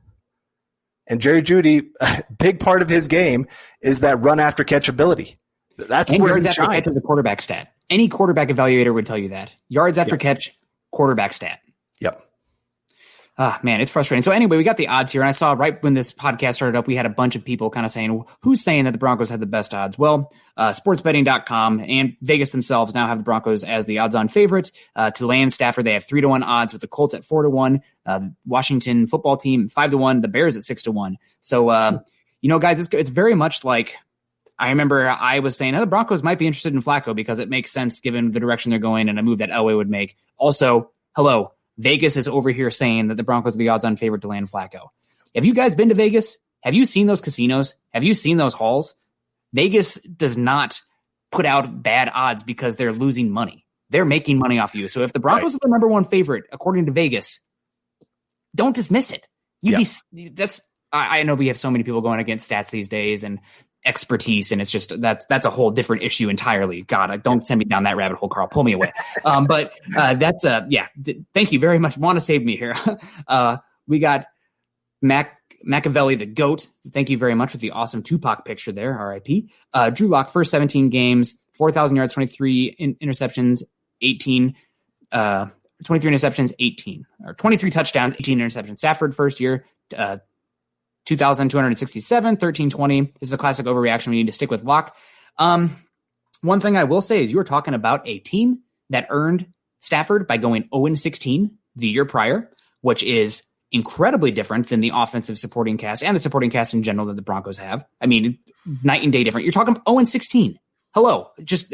And Jerry Jeudy, a big part of his game is that run after catch ability. That's and where yards he after catch is a quarterback stat. Any quarterback evaluator would tell you that. Yards after catch, quarterback stat. Yep. Man, it's frustrating. So anyway, we got the odds here, and I saw right when this podcast started up, we had a bunch of people kind of saying, who's saying that the Broncos had the best odds? Well, sportsbetting.com and Vegas themselves now have the Broncos as the odds-on favorite. To land Stafford, they have 3-1 odds with the Colts at 4-1, Washington football team 5-1, the Bears at 6-1. So, guys, it's very much like I remember I was saying the Broncos might be interested in Flacco because it makes sense given the direction they're going and a move that Elway would make. Also, hello, Vegas is over here saying that the Broncos are the odds-on favorite to land Flacco. Have you guys been to Vegas? Have you seen those casinos? Have you seen those halls? Vegas does not put out bad odds because they're losing money. They're making money off you. So if the Broncos are the number one favorite, according to Vegas, don't dismiss it. I know we have so many people going against stats these days and expertise, and it's just that's a whole different issue entirely. God, don't send me down that rabbit hole, Carl. Pull me away. But that's thank you very much. Want to save me here. We got Machiavelli, the GOAT. Thank you very much with the awesome Tupac picture there. R.I.P. Drew Lock, first 17 games, 4,000 yards, 23 interceptions, 18. 23 interceptions, 18, or 23 touchdowns, 18 interceptions. Stafford, first year, 2,267, 1320. This is a classic overreaction. We need to stick with Lock. One thing I will say is you were talking about a team that earned Stafford by going 0-16 the year prior, which is incredibly different than the offensive supporting cast and the supporting cast in general that the Broncos have. I mean, night and day different. You're talking 0-16. Hello, just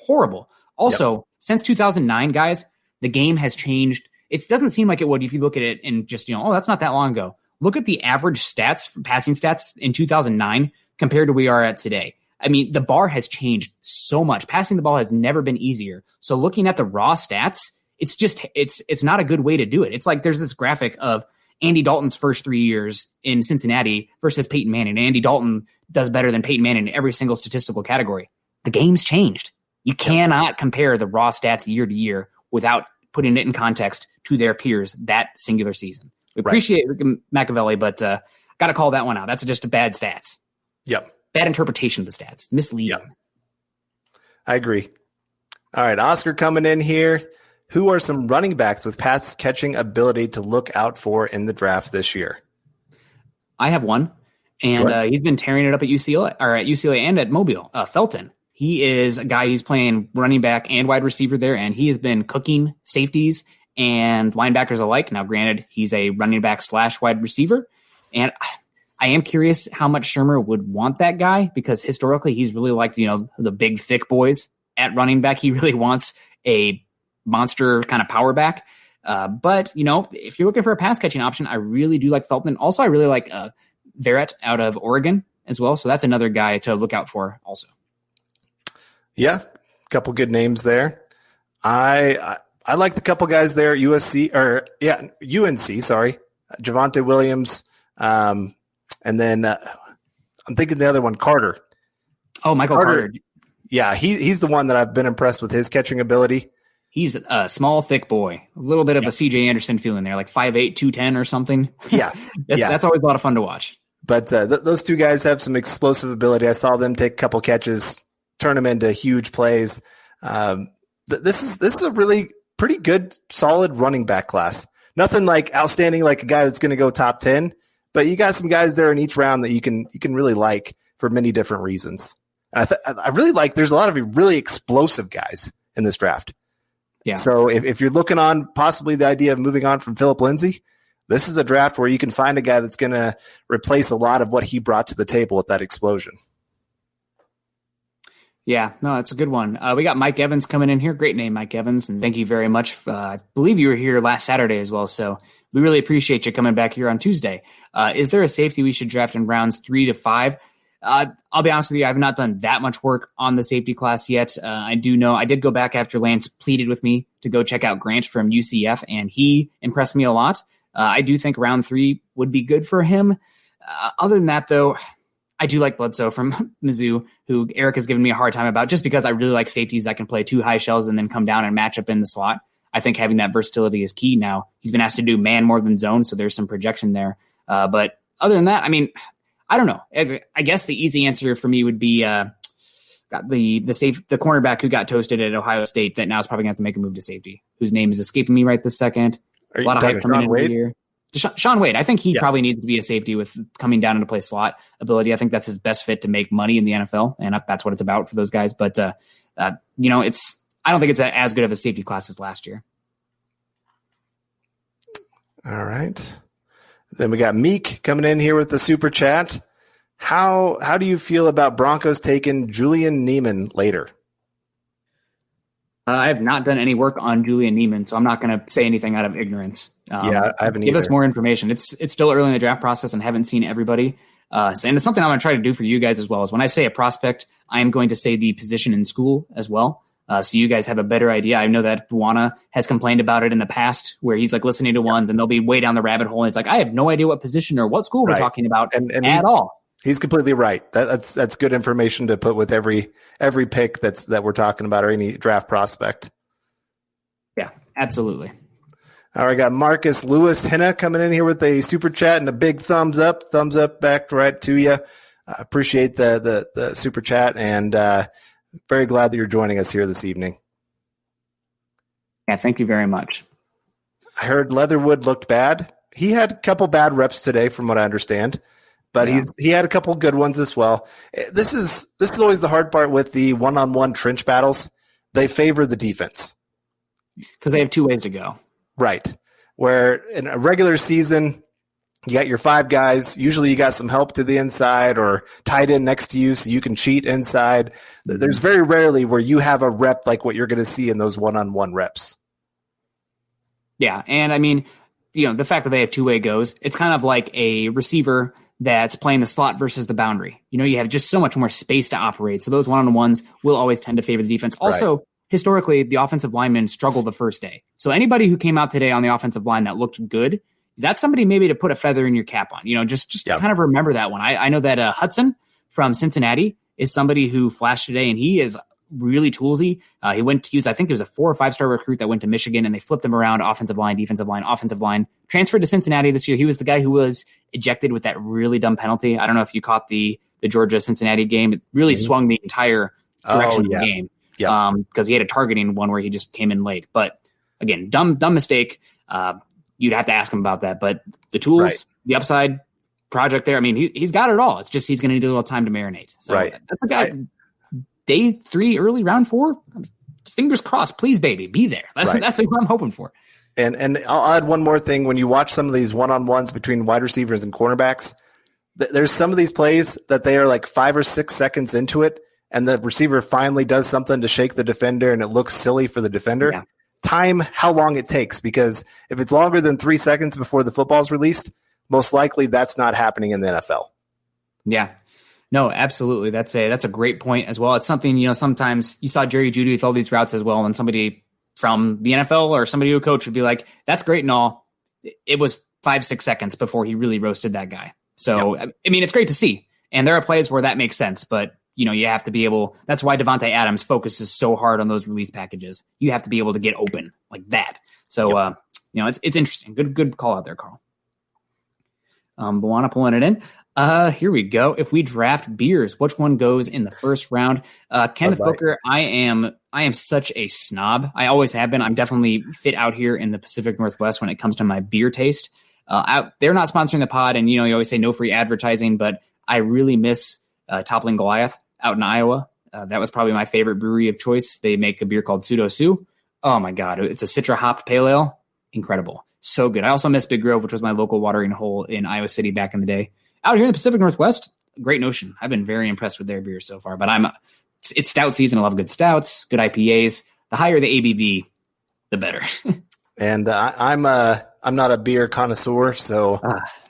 horrible. Also, since 2009, guys, the game has changed. It doesn't seem like it would if you look at it and just, that's not that long ago. Look at the average stats, passing stats in 2009 compared to where we are at today. I mean, the bar has changed so much. Passing the ball has never been easier. So looking at the raw stats, it's not a good way to do it. It's like there's this graphic of Andy Dalton's first 3 years in Cincinnati versus Peyton Manning. Andy Dalton does better than Peyton Manning in every single statistical category. The game's changed. You cannot compare the raw stats year to year without putting it in context to their peers that singular season. We appreciate Machiavelli, but got to call that one out. That's just a bad stats. Yep. Bad interpretation of the stats. Misleading. Yep. I agree. All right, Oscar coming in here. Who are some running backs with pass catching ability to look out for in the draft this year? I have one, and he's been tearing it up at UCLA and at Mobile. Felton. He is a guy. He's playing running back and wide receiver there, and he has been cooking safeties and linebackers alike. Now, granted, he's a running back / wide receiver. And I am curious how much Shermer would want that guy because historically he's really liked, the big, thick boys at running back. He really wants a monster kind of power back. But, if you're looking for a pass catching option, I really do like Felton. Also, I really like Verrett out of Oregon as well. So that's another guy to look out for also. Yeah, a couple good names there. I like the couple guys there at UNC, sorry. Javonte Williams. And then I'm thinking the other one, Carter. Oh, Michael Carter. Yeah, he's the one that I've been impressed with his catching ability. He's a small, thick boy. A little bit of a CJ Anderson feeling there, like 5'8", 210 or something. Yeah. That's always a lot of fun to watch. But those two guys have some explosive ability. I saw them take a couple catches, turn them into huge plays. This is a really pretty good, solid running back class. Nothing like outstanding, like a guy that's going to go top 10, but you got some guys there in each round that you can really like for many different reasons. And I really like. There's a lot of really explosive guys in this draft. Yeah. So if you're looking on possibly the idea of moving on from Philip Lindsay, this is a draft where you can find a guy that's going to replace a lot of what he brought to the table with that explosion. Yeah, no, that's a good one. We got Mike Evans coming in here. Great name, Mike Evans. And thank you very much. I believe you were here last Saturday as well. So we really appreciate you coming back here on Tuesday. Is there a safety we should draft in rounds 3 to 5? I'll be honest with you. I have not done that much work on the safety class yet. I do know I did go back after Lance pleaded with me to go check out Grant from UCF, and he impressed me a lot. I do think round 3 would be good for him. Other than that, though, I do like Bledsoe from Mizzou, who Eric has given me a hard time about, just because I really like safeties that can play 2 high shells and then come down and match up in the slot. I think having that versatility is key now. He's been asked to do man more than zone, so there's some projection there. But other than that, I mean, I don't know. I guess the easy answer for me would be got the cornerback who got toasted at Ohio State that now is probably going to have to make a move to safety, whose name is escaping me right this second. A lot of hype from him here. Sean Wade, I think he probably needs to be a safety with coming down into play slot ability. I think that's his best fit to make money in the NFL, and that's what it's about for those guys. But I don't think it's as good of a safety class as last year. All right. Then we got Meek coming in here with the super chat. How do you feel about Broncos taking Julian Neiman later? I have not done any work on Julian Neiman, so I'm not going to say anything out of ignorance. I haven't Give either. us more information. It's still early in the draft process and haven't seen everybody. And it's something I'm going to try to do for you guys as well. Is when I say a prospect, I am going to say the position in school as well. So you guys have a better idea. I know that Buwana has complained about it in the past, where he's like listening to ones and they'll be way down the rabbit hole. And it's like, I have no idea what position or what school we're talking about and at all. He's completely right. That's good information to put with every pick that we're talking about, or any draft prospect. Yeah, absolutely. All right, got Marcus Lewis Henna coming in here with a super chat and a big thumbs up back right to you. Appreciate the super chat, and very glad that you're joining us here this evening. Yeah, thank you very much. I heard Leatherwood looked bad. He had a couple bad reps today, from what I understand, but he had a couple good ones as well. This is always the hard part with the one-on-one trench battles. They favor the defense because they have 2 ways to go. Right. Where in a regular season, you got your 5 guys. Usually you got some help to the inside or tight end next to you so you can cheat inside. There's very rarely where you have a rep like what you're going to see in those one-on-one reps. Yeah, and I mean, the fact that they have 2-way goes, it's kind of like a receiver that's playing the slot versus the boundary. You have just so much more space to operate. So those one-on-ones will always tend to favor the defense. Also, historically, the offensive linemen struggle the first day. So anybody who came out today on the offensive line that looked good, that's somebody maybe to put a feather in your cap on. Just to kind of remember that one. I know that Hudson from Cincinnati is somebody who flashed today, and he is really toolsy. He was, I think it was a 4 or 5-star recruit that went to Michigan, and they flipped him around offensive line, defensive line, transferred to Cincinnati this year. He was the guy who was ejected with that really dumb penalty. I don't know if you caught the Georgia-Cincinnati game. It really swung the entire direction of the game. Because he had a targeting one where he just came in late. But again, dumb mistake. You'd have to ask him about that. But the tools, the upside project there, I mean, he's got it all. It's just he's going to need a little time to marinate. So that's a guy. Day 3, early round 4. Fingers crossed, please, baby, be there. That's what I'm hoping for. And I'll add one more thing. When you watch some of these one-on-ones between wide receivers and cornerbacks, there's some of these plays that they are like 5 or 6 seconds into it, and the receiver finally does something to shake the defender, and it looks silly for the defender. Yeah. Time how long it takes, because if it's longer than 3 seconds before the football's released, most likely that's not happening in the NFL. Yeah. No, absolutely. That's a great point as well. It's something, sometimes you saw Jerry Jeudy with all these routes as well, and somebody from the NFL or somebody who coach would be like, that's great and all. It was 5-6 seconds before he really roasted that guy. So, I mean, it's great to see. And there are plays where that makes sense, but you have to be able, that's why Devontae Adams focuses so hard on those release packages. You have to be able to get open like that. So, it's interesting. Good call out there, Carl. Buwana pulling it in. Here we go. If we draft beers, which one goes in the first round? Kenneth Booker, I am such a snob. I always have been. I'm definitely fit out here in the Pacific Northwest when it comes to my beer taste. They're not sponsoring the pod, and you always say no free advertising, but I really miss Toppling Goliath out in Iowa. That was probably my favorite brewery of choice. They make a beer called Pseudo Sue. Oh my God. It's a Citra hopped pale ale. Incredible. So good. I also miss Big Grove, which was my local watering hole in Iowa City back in the day. Out here in the Pacific Northwest, Great Notion. I've been very impressed with their beer so far, but it's stout season. I love good stouts, good IPAs. The higher the ABV, the better. And I'm not a beer connoisseur, so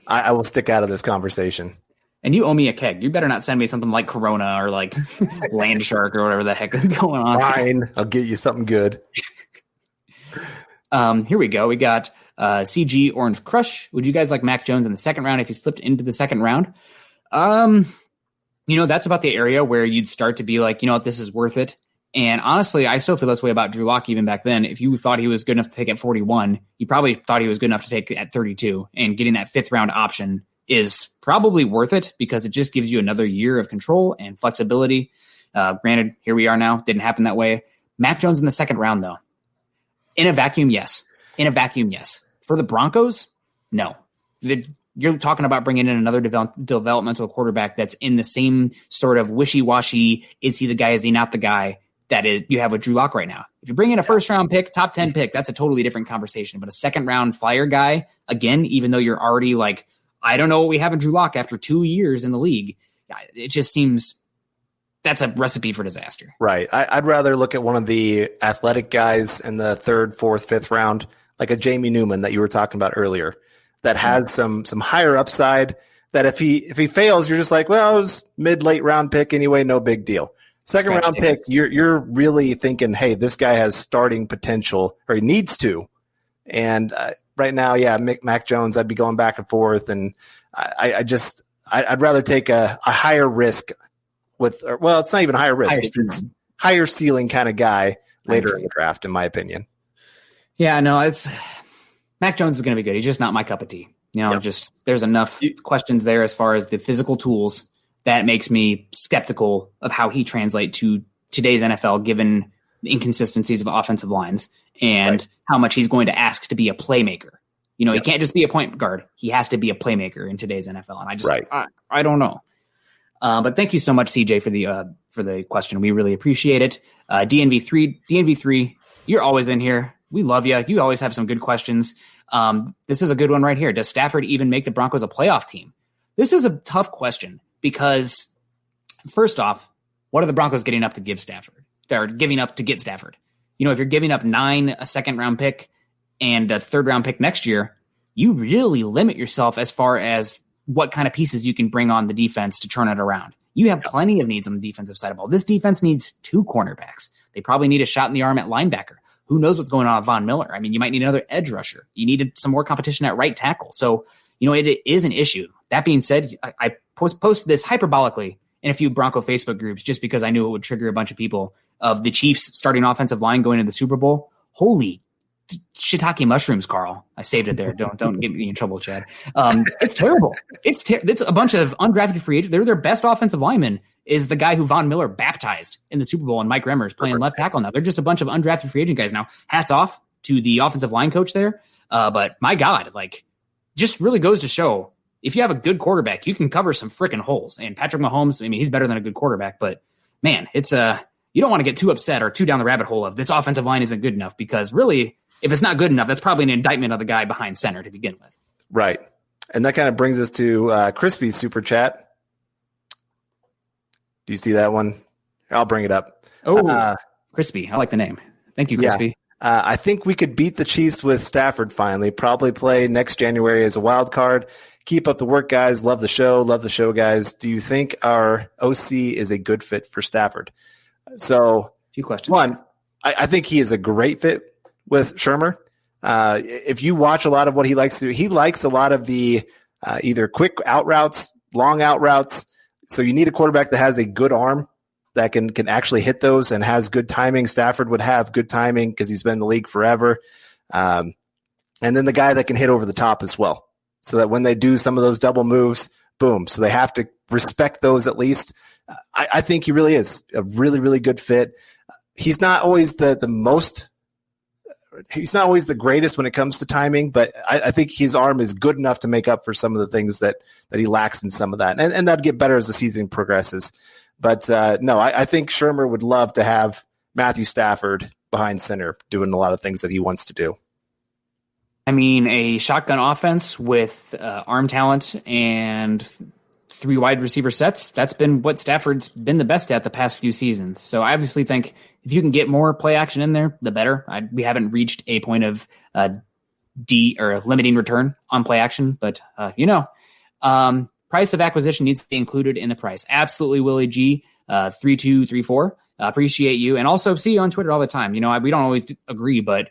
I will stick out of this conversation. And you owe me a keg. You better not send me something like Corona or like Land Shark or whatever the heck is going on. Fine. I'll get you something good. Here we go. We got CG Orange Crush. Would you guys like Mac Jones in the second round if he slipped into the second round? That's about the area where you'd start to be like, you know what, this is worth it. And honestly, I still feel this way about Drew Lock even back then. If you thought he was good enough to take at 41, you probably thought he was good enough to take at 32. And getting that fifth round option is probably worth it because it just gives you another year of control and flexibility. Granted, here we are now. Didn't happen that way. Mac Jones in the second round, though. In a vacuum, yes. For the Broncos, no. You're talking about bringing in another developmental quarterback that's in the same sort of wishy-washy, is he the guy, is he not the guy, you have with Drew Lock right now. If you bring in a first-round pick, top 10 pick, that's a totally different conversation. But a second-round flyer guy, again, even though you're already like, I don't know what we have in Drew Lock after 2 years in the league, it just seems that's a recipe for disaster. Right. I'd rather look at one of the athletic guys in the third, fourth, fifth round, like a Jamie Newman that you were talking about earlier, that has some higher upside, that if he fails, you're just like, well, it was mid-late round pick anyway, no big deal. Second round pick, you're really thinking, hey, this guy has starting potential, or he needs to. And right now, yeah, Mac Jones, I'd be going back and forth, and I'd rather take a higher risk it's not even higher risk, it's higher ceiling kind of guy later in the draft, in my opinion. Yeah, no, Mac Jones is going to be good. He's just not my cup of tea. There's enough questions there as far as the physical tools that makes me skeptical of how he translates to today's NFL, given the inconsistencies of offensive lines and how much he's going to ask to be a playmaker. He can't just be a point guard. He has to be a playmaker in today's NFL. And I don't know. But thank you so much, CJ, for the question. We really appreciate it. DNV3, you're always in here. We love you. You always have some good questions. This is a good one right here. Does Stafford even make the Broncos a playoff team? This is a tough question because, first off, what are the Broncos getting up to give Stafford? Or giving up to get Stafford? If you're giving up 9, a second-round pick, and a third-round pick next year, you really limit yourself as far as what kind of pieces you can bring on the defense to turn it around. You have plenty of needs on the defensive side of the ball. This defense needs 2 cornerbacks. They probably need a shot in the arm at linebacker. Who knows what's going on with Von Miller? I mean, you might need another edge rusher. You needed some more competition at right tackle. So, it is an issue. That being said, I posted this hyperbolically in a few Bronco Facebook groups just because I knew it would trigger a bunch of people of the Chiefs starting offensive line going into the Super Bowl. Holy shiitake mushrooms, Carl. I saved it there. Don't get me in trouble, Chad. It's terrible. It's a bunch of undrafted free agents. They're their best offensive lineman is the guy who Von Miller baptized in the Super Bowl, and Mike Remmers playing left tackle now. They're just a bunch of undrafted free agent guys now. Hats off to the offensive line coach there. But my God, just really goes to show if you have a good quarterback, you can cover some freaking holes. And Patrick Mahomes, he's better than a good quarterback, but man, it's you don't want to get too upset or too down the rabbit hole of this offensive line isn't good enough, because really, if it's not good enough, that's probably an indictment of the guy behind center to begin with. Right. And that kind of brings us to Crispy's super chat. Do you see that one? I'll bring it up. Oh, Crispy. I like the name. Thank you, Crispy. Yeah. I think we could beat the Chiefs with Stafford finally. Probably play next January as a wild card. Keep up the work, guys. Love the show. Love the show, guys. Do you think our OC is a good fit for Stafford? So, 2 questions. One, I think he is a great fit with Shurmur. If you watch a lot of what he likes to do, he likes a lot of the either quick out routes, long out routes. So you need a quarterback that has a good arm that can actually hit those and has good timing. Stafford would have good timing because he's been in the league forever. And then the guy that can hit over the top as well, so that when they do some of those double moves, boom. So they have to respect those at least. I think he really is a really, really good fit. He's not always he's not always the greatest when it comes to timing, but I think his arm is good enough to make up for some of the things that he lacks in some of that. And that'd get better as the season progresses. But no, I think Shermer would love to have Matthew Stafford behind center doing a lot of things that he wants to do. I mean, a shotgun offense with arm talent and 3 wide receiver sets, that's been what Stafford's been the best at the past few seasons. So I obviously think if you can get more play action in there, the better. We haven't reached a point of limiting return on play action, but price of acquisition needs to be included in the price. Absolutely, Willie G, 3234. Appreciate you, and also see you on Twitter all the time. We don't always agree, but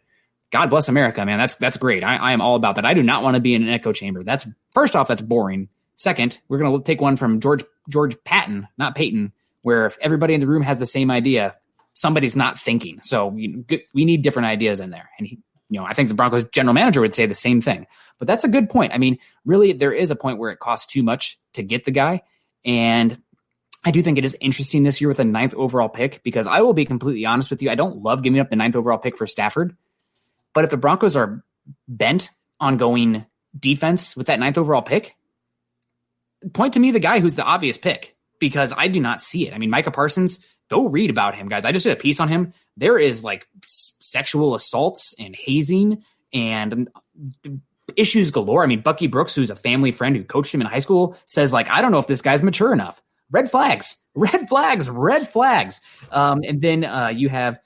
God bless America, man. That's great. I am all about that. I do not want to be in an echo chamber. That's first off, that's boring. Second, we're going to take one from George Patton, not Peyton, where if everybody in the room has the same idea, somebody's not thinking. So we need different ideas in there. And I think the Broncos general manager would say the same thing. But that's a good point. I mean, really, there is a point where it costs too much to get the guy. And I do think it is interesting this year with a 9th overall pick, because I will be completely honest with you. I don't love giving up the 9th overall pick for Stafford. But if the Broncos are bent on going defense with that 9th overall pick, point to me the guy who's the obvious pick, because I do not see it. I mean, Micah Parsons, go read about him, guys. I just did a piece on him. There is like sexual assaults and hazing and issues galore. I mean, Bucky Brooks, who's a family friend who coached him in high school, says like, I don't know if this guy's mature enough. Red flags. And then you have,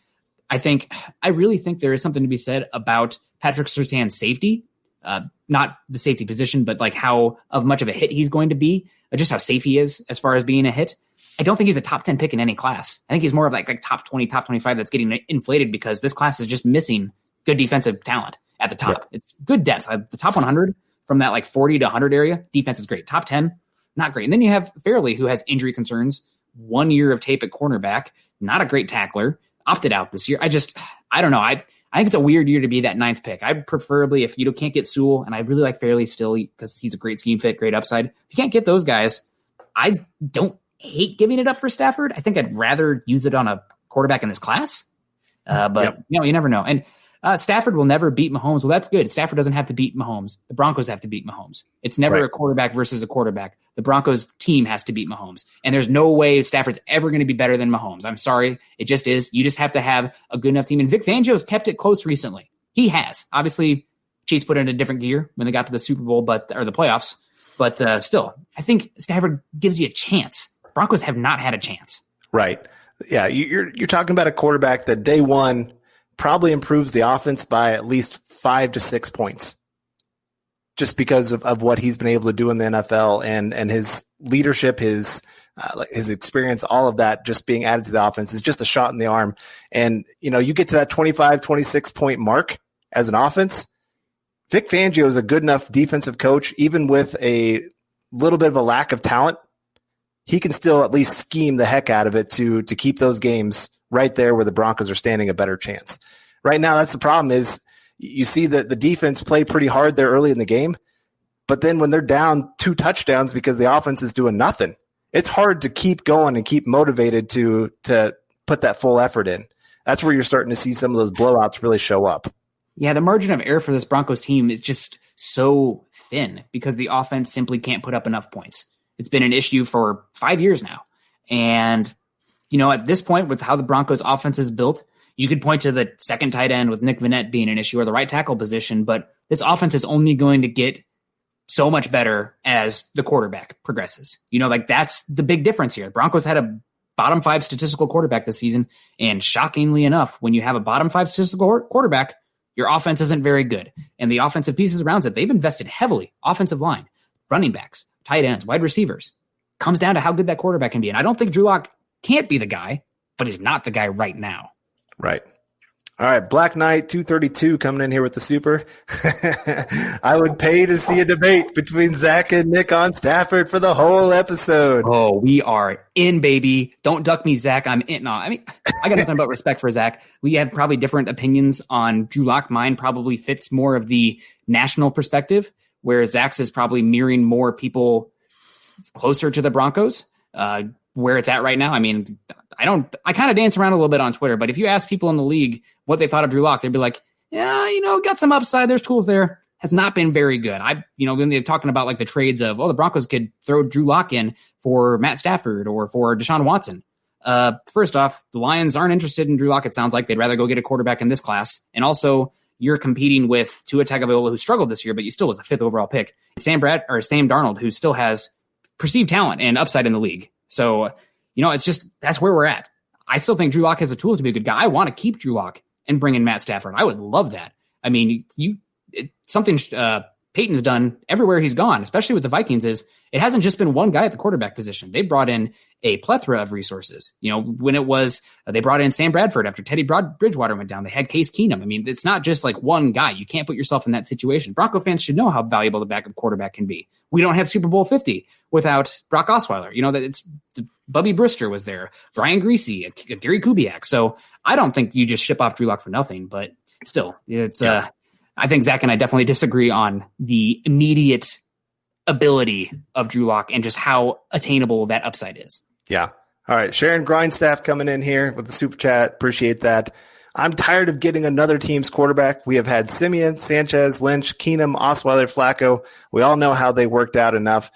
I really think there is something to be said about Patrick Surtain's safety. Not the safety position, but like how of much of a hit he's going to be, just how safe he is as far as being a hit. I don't think he's a top 10 pick in any class. I think he's more of like top 20, top 25 that's getting inflated because this class is just missing good defensive talent at the top. Yep. It's good depth. The top 100 from that like 40 to 100 area, defense is great. Top 10, not great. And then you have Fairley, who has injury concerns, 1 year of tape at cornerback, not a great tackler, opted out this year. I don't know. I think it's a weird year to be that 9th pick. I'd preferably, if you can't get Sewell, and I really like Fairley still because he's a great scheme fit, great upside. If you can't get those guys, I don't hate giving it up for Stafford. I think I'd rather use it on a quarterback in this class. But you never know. And Stafford will never beat Mahomes. Well, that's good. Stafford doesn't have to beat Mahomes. The Broncos have to beat Mahomes. It's never a quarterback versus a quarterback. The Broncos team has to beat Mahomes. And there's no way Stafford's ever going to be better than Mahomes. I'm sorry. It just is. You just have to have a good enough team. And Vic Fangio's kept it close recently. He has. Obviously, Chiefs put it in a different gear when they got to the Super Bowl, or the playoffs. But still, I think Stafford gives you a chance. Broncos have not had a chance. Right. Yeah, you're talking about a quarterback that day one probably improves the offense by at least 5 to 6 points, just because of what he's been able to do in the NFL and his leadership, his experience, all of that just being added to the offense is just a shot in the arm. And, you get to that 25, 26 point mark as an offense. Vic Fangio is a good enough defensive coach, even with a little bit of a lack of talent. He can still at least scheme the heck out of it to keep those games right there where the Broncos are standing a better chance. Right now, that's the problem is you see that the defense play pretty hard there early in the game, but then when they're down 2 touchdowns because the offense is doing nothing, it's hard to keep going and keep motivated to put that full effort in. That's where you're starting to see some of those blowouts really show up. Yeah, the margin of error for this Broncos team is just so thin because the offense simply can't put up enough points. It's been an issue for 5 years now. And, at this point with how the Broncos offense is built, you could point to the second tight end with Nick Vannett being an issue or the right tackle position, but this offense is only going to get so much better as the quarterback progresses. That's the big difference here. The Broncos had a bottom 5 statistical quarterback this season. And shockingly enough, when you have a bottom 5 statistical quarterback, your offense isn't very good. And the offensive pieces around it, they've invested heavily. Offensive line, running backs, tight ends, wide receivers. Comes down to how good that quarterback can be. And I don't think Drew Lock can't be the guy, but he's not the guy right now. Right. All right. Black Knight 232 coming in here with the super. I would pay to see a debate between Zach and Nick on Stafford for the whole episode. Oh, we are in, baby. Don't duck me, Zach. I'm in. No, I got nothing but respect for Zach. We have probably different opinions on Drew Lock. Mine probably fits more of the national perspective, where Zach's is probably mirroring more people closer to the Broncos, where it's at right now. I kind of dance around a little bit on Twitter, but if you ask people in the league what they thought of Drew Lock, they'd be like, yeah, got some upside. There's tools there. has not been very good. When they're talking about like the trades of, the Broncos could throw Drew Lock in for Matt Stafford or for Deshaun Watson. First off, the Lions aren't interested in Drew Lock. It sounds like they'd rather go get a quarterback in this class. And also, you're competing with Tua Tagovailoa, who struggled this year, but you still was the 5th overall pick. Sam Darnold, who still has perceived talent and upside in the league. So, it's just, that's where we're at. I still think Drew Lock has the tools to be a good guy. I want to keep Drew Lock and bring in Matt Stafford. I would love that. I mean, something Peyton's done everywhere he's gone, especially with the Vikings, is it hasn't just been one guy at the quarterback position. They brought in a plethora of resources. When it was, they brought in Sam Bradford after Teddy Bridgewater went down. They had Case Keenum. I mean, it's not just like one guy. You can't put yourself in that situation. Bronco fans should know how valuable the backup quarterback can be. We don't have Super Bowl 50 without Brock Osweiler. That it's Bubby Brister was there, Brian Greasy, Gary Kubiak. So I don't think you just ship off Drew Lock for nothing, but still, it's I think Zach and I definitely disagree on the immediate ability of Drew Lock and just how attainable that upside is. Yeah. All right. Sharon Grindstaff coming in here with the super chat. Appreciate that. I'm tired of getting another team's quarterback. We have had Simeon, Sanchez, Lynch, Keenum, Osweiler, Flacco. We all know how they worked out enough.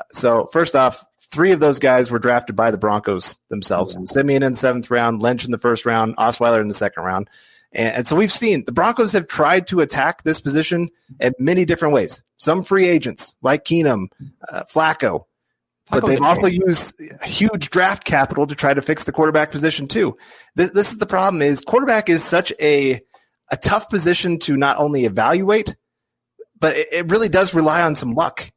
So first off, 3 of those guys were drafted by the Broncos themselves. Simeon in the 7th round, Lynch in the 1st round, Osweiler in the 2nd round. And so we've seen the Broncos have tried to attack this position in many different ways. Some free agents like Keenum, Flacco, but they've also used huge draft capital to try to fix the quarterback position too. This is the problem: is quarterback is such a tough position to not only evaluate, but it really does rely on some luck.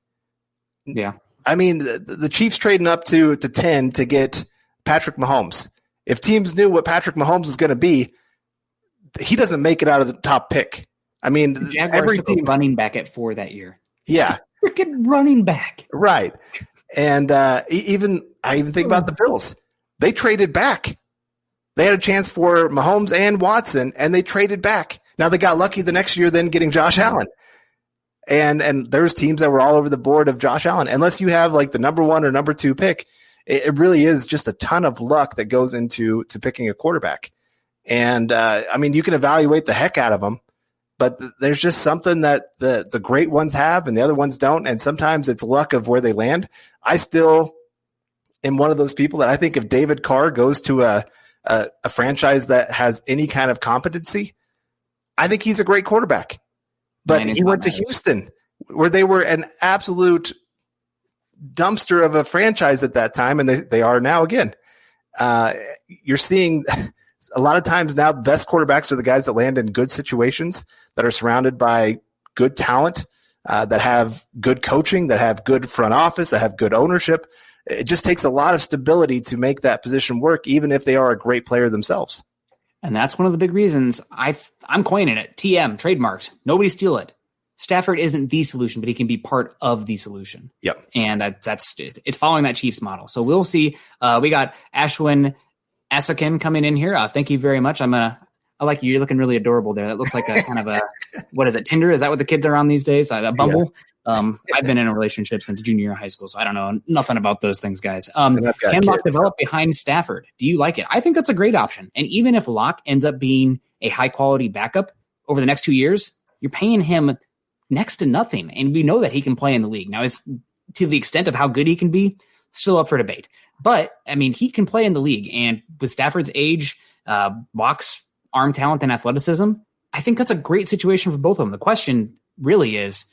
Yeah, I mean the Chiefs trading up to 10 to get Patrick Mahomes. If teams knew what Patrick Mahomes was going to be, he doesn't make it out of the top pick. I mean, the Jaguars took a running back at 4 that year. Yeah, freaking running back, right? And I even think about the Bills. They traded back. They had a chance for Mahomes and Watson, and they traded back. Now they got lucky the next year, then getting Josh Allen. And there's teams that were all over the board of Josh Allen. Unless you have like the number 1 or number 2 pick, it really is just a ton of luck that goes into picking a quarterback. And I mean, you can evaluate the heck out of them, but there's just something that the great ones have and the other ones don't. And sometimes it's luck of where they land. I still am one of those people that I think if David Carr goes to a franchise that has any kind of competency, I think he's a great quarterback. But he went to Houston, where they were an absolute dumpster of a franchise at that time, and they are now again. You're seeing a lot of times now the best quarterbacks are the guys that land in good situations, that are surrounded by good talent, that have good coaching, that have good front office, that have good ownership. It just takes a lot of stability to make that position work, even if they are a great player themselves. And that's one of the big reasons I'm coining it. TM, trademarked. Nobody steal it. Stafford isn't the solution, but he can be part of the solution. Yep. And it's following that Chiefs model. So we'll see. We got Ashwin Asakin coming in here. Thank you very much. I like you. You're looking really adorable there. That looks like a kind of a, what is it, Tinder? Is that what the kids are on these days? A Bumble? Yeah. I've been in a relationship since junior year of high school, so I don't know nothing about those things, guys. Can Locke develop behind Stafford? Do you like it? I think that's a great option. And even if Locke ends up being a high-quality backup over the next 2 years, you're paying him next to nothing. And we know that he can play in the league. Now, it's to the extent of how good he can be, still up for debate. But, I mean, he can play in the league. And with Stafford's age, Locke's arm talent and athleticism, I think that's a great situation for both of them. The question really is,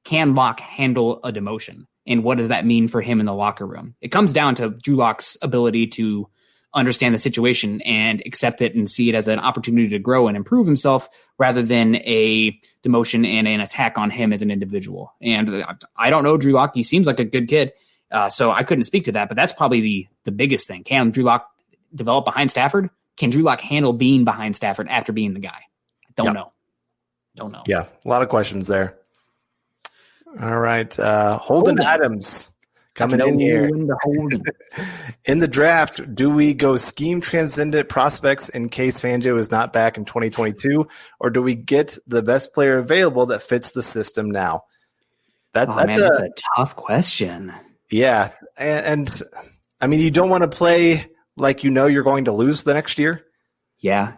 can Locke handle a demotion? And what does that mean for him in the locker room? It comes down to Drew Lock's ability to understand the situation and accept it and see it as an opportunity to grow and improve himself rather than a demotion and an attack on him as an individual. And I don't know Drew Lock. He seems like a good kid. So I couldn't speak to that, but that's probably the biggest thing. Can Drew Lock develop behind Stafford? Can Drew Lock handle being behind Stafford after being the guy? Don't know. Yeah. A lot of questions there. All right. Holden Adams coming in here. In the draft, do we go scheme transcendent prospects in case Fangio is not back in 2022, or do we get the best player available that fits the system now? That's a tough question. Yeah. And I mean, you don't want to play like you're going to lose the next year. Yeah.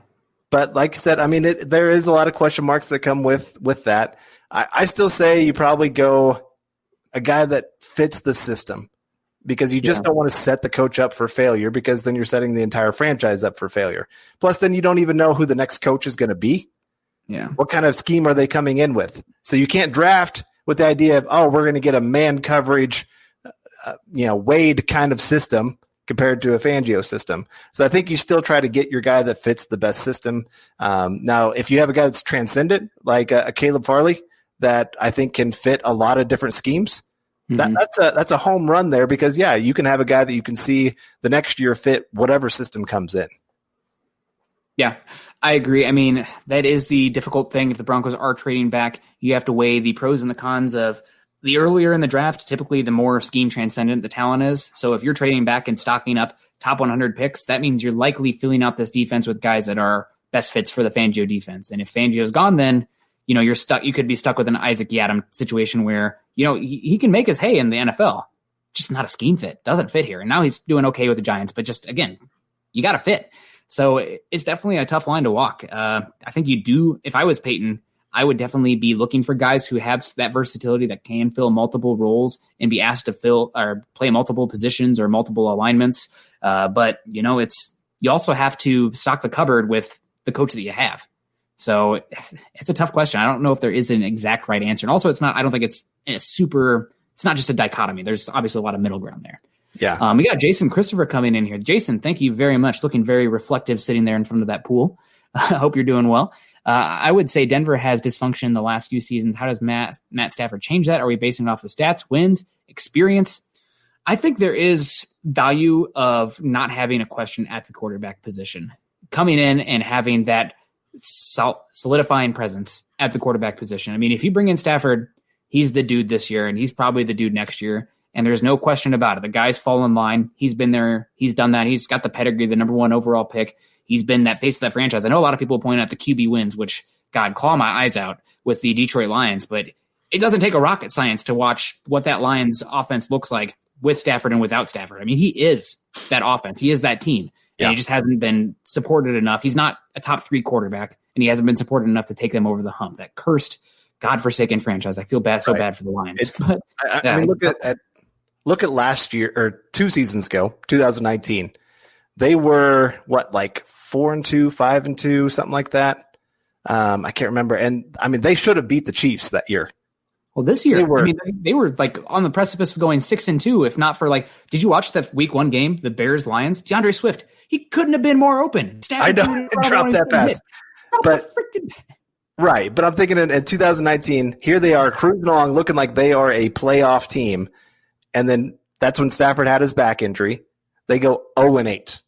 But like I said, I mean, there is a lot of question marks that come with that. I still say you probably go a guy that fits the system, because you just don't want to set the coach up for failure, because then you're setting the entire franchise up for failure. Plus, then you don't even know who the next coach is going to be. Yeah. What kind of scheme are they coming in with? So you can't draft with the idea of, oh, we're going to get a man coverage, Wade kind of system compared to a Fangio system. So I think you still try to get your guy that fits the best system. Now, if you have a guy that's transcendent, like a Caleb Farley, that I think can fit a lot of different schemes, that's a home run there, because you can have a guy that you can see the next year fit whatever system comes in. Yeah, I agree. I mean, that is the difficult thing. If the Broncos are trading back, you have to weigh the pros and the cons of the earlier in the draft. Typically, the more scheme transcendent the talent is. So if you're trading back and stocking up top 100 picks, that means you're likely filling out this defense with guys that are best fits for the Fangio defense. And if Fangio's gone, then you're stuck. You could be stuck with an Isaac Yiadom situation where he can make his hay in the NFL, just not a scheme fit. Doesn't fit here. And now he's doing okay with the Giants, but just again, you got to fit. So it's definitely a tough line to walk. I think you do. If I was Peyton, I would definitely be looking for guys who have that versatility, that can fill multiple roles and be asked to fill or play multiple positions or multiple alignments. But you also have to stock the cupboard with the coach that you have. So it's a tough question. I don't know if there is an exact right answer. And also I don't think it's not just a dichotomy. There's obviously a lot of middle ground there. Yeah. We got Jason Christopher coming in here. Jason, thank you very much. Looking very reflective sitting there in front of that pool. I hope you're doing well. I would say Denver has dysfunction the last few seasons. How does Matt Stafford change that? Are we basing it off of stats, wins, experience? I think there is value of not having a question at the quarterback position. Coming in and having that solidifying presence at the quarterback position. I mean, if you bring in Stafford, he's the dude this year, and he's probably the dude next year. And there's no question about it. The guy's fall in line. He's been there. He's done that. He's got the pedigree, the number one overall pick. He's been that face of that franchise. I know a lot of people point out the QB wins, which, God, claw my eyes out with the Detroit Lions. But it doesn't take a rocket science to watch what that Lions offense looks like with Stafford and without Stafford. I mean, he is that offense. He is that team. And he just hasn't been supported enough. He's not a top 3 quarterback, and he hasn't been supported enough to take them over the hump. That cursed, godforsaken franchise. I feel bad, so bad for the Lions. I mean, look at last year, or 2 seasons ago, 2019. They were 4-2, 5-2, something like that. I can't remember. And I mean, they should have beat the Chiefs that year. Well, this year, they were like on the precipice of going 6-2, if not for did you watch the week 1 game, the Bears Lions? DeAndre Swift, he couldn't have been more open. I know, dropped that pass. But right, but I'm thinking in 2019, here they are cruising along, looking like they are a playoff team, and then that's when Stafford had his back injury. They go 0-8,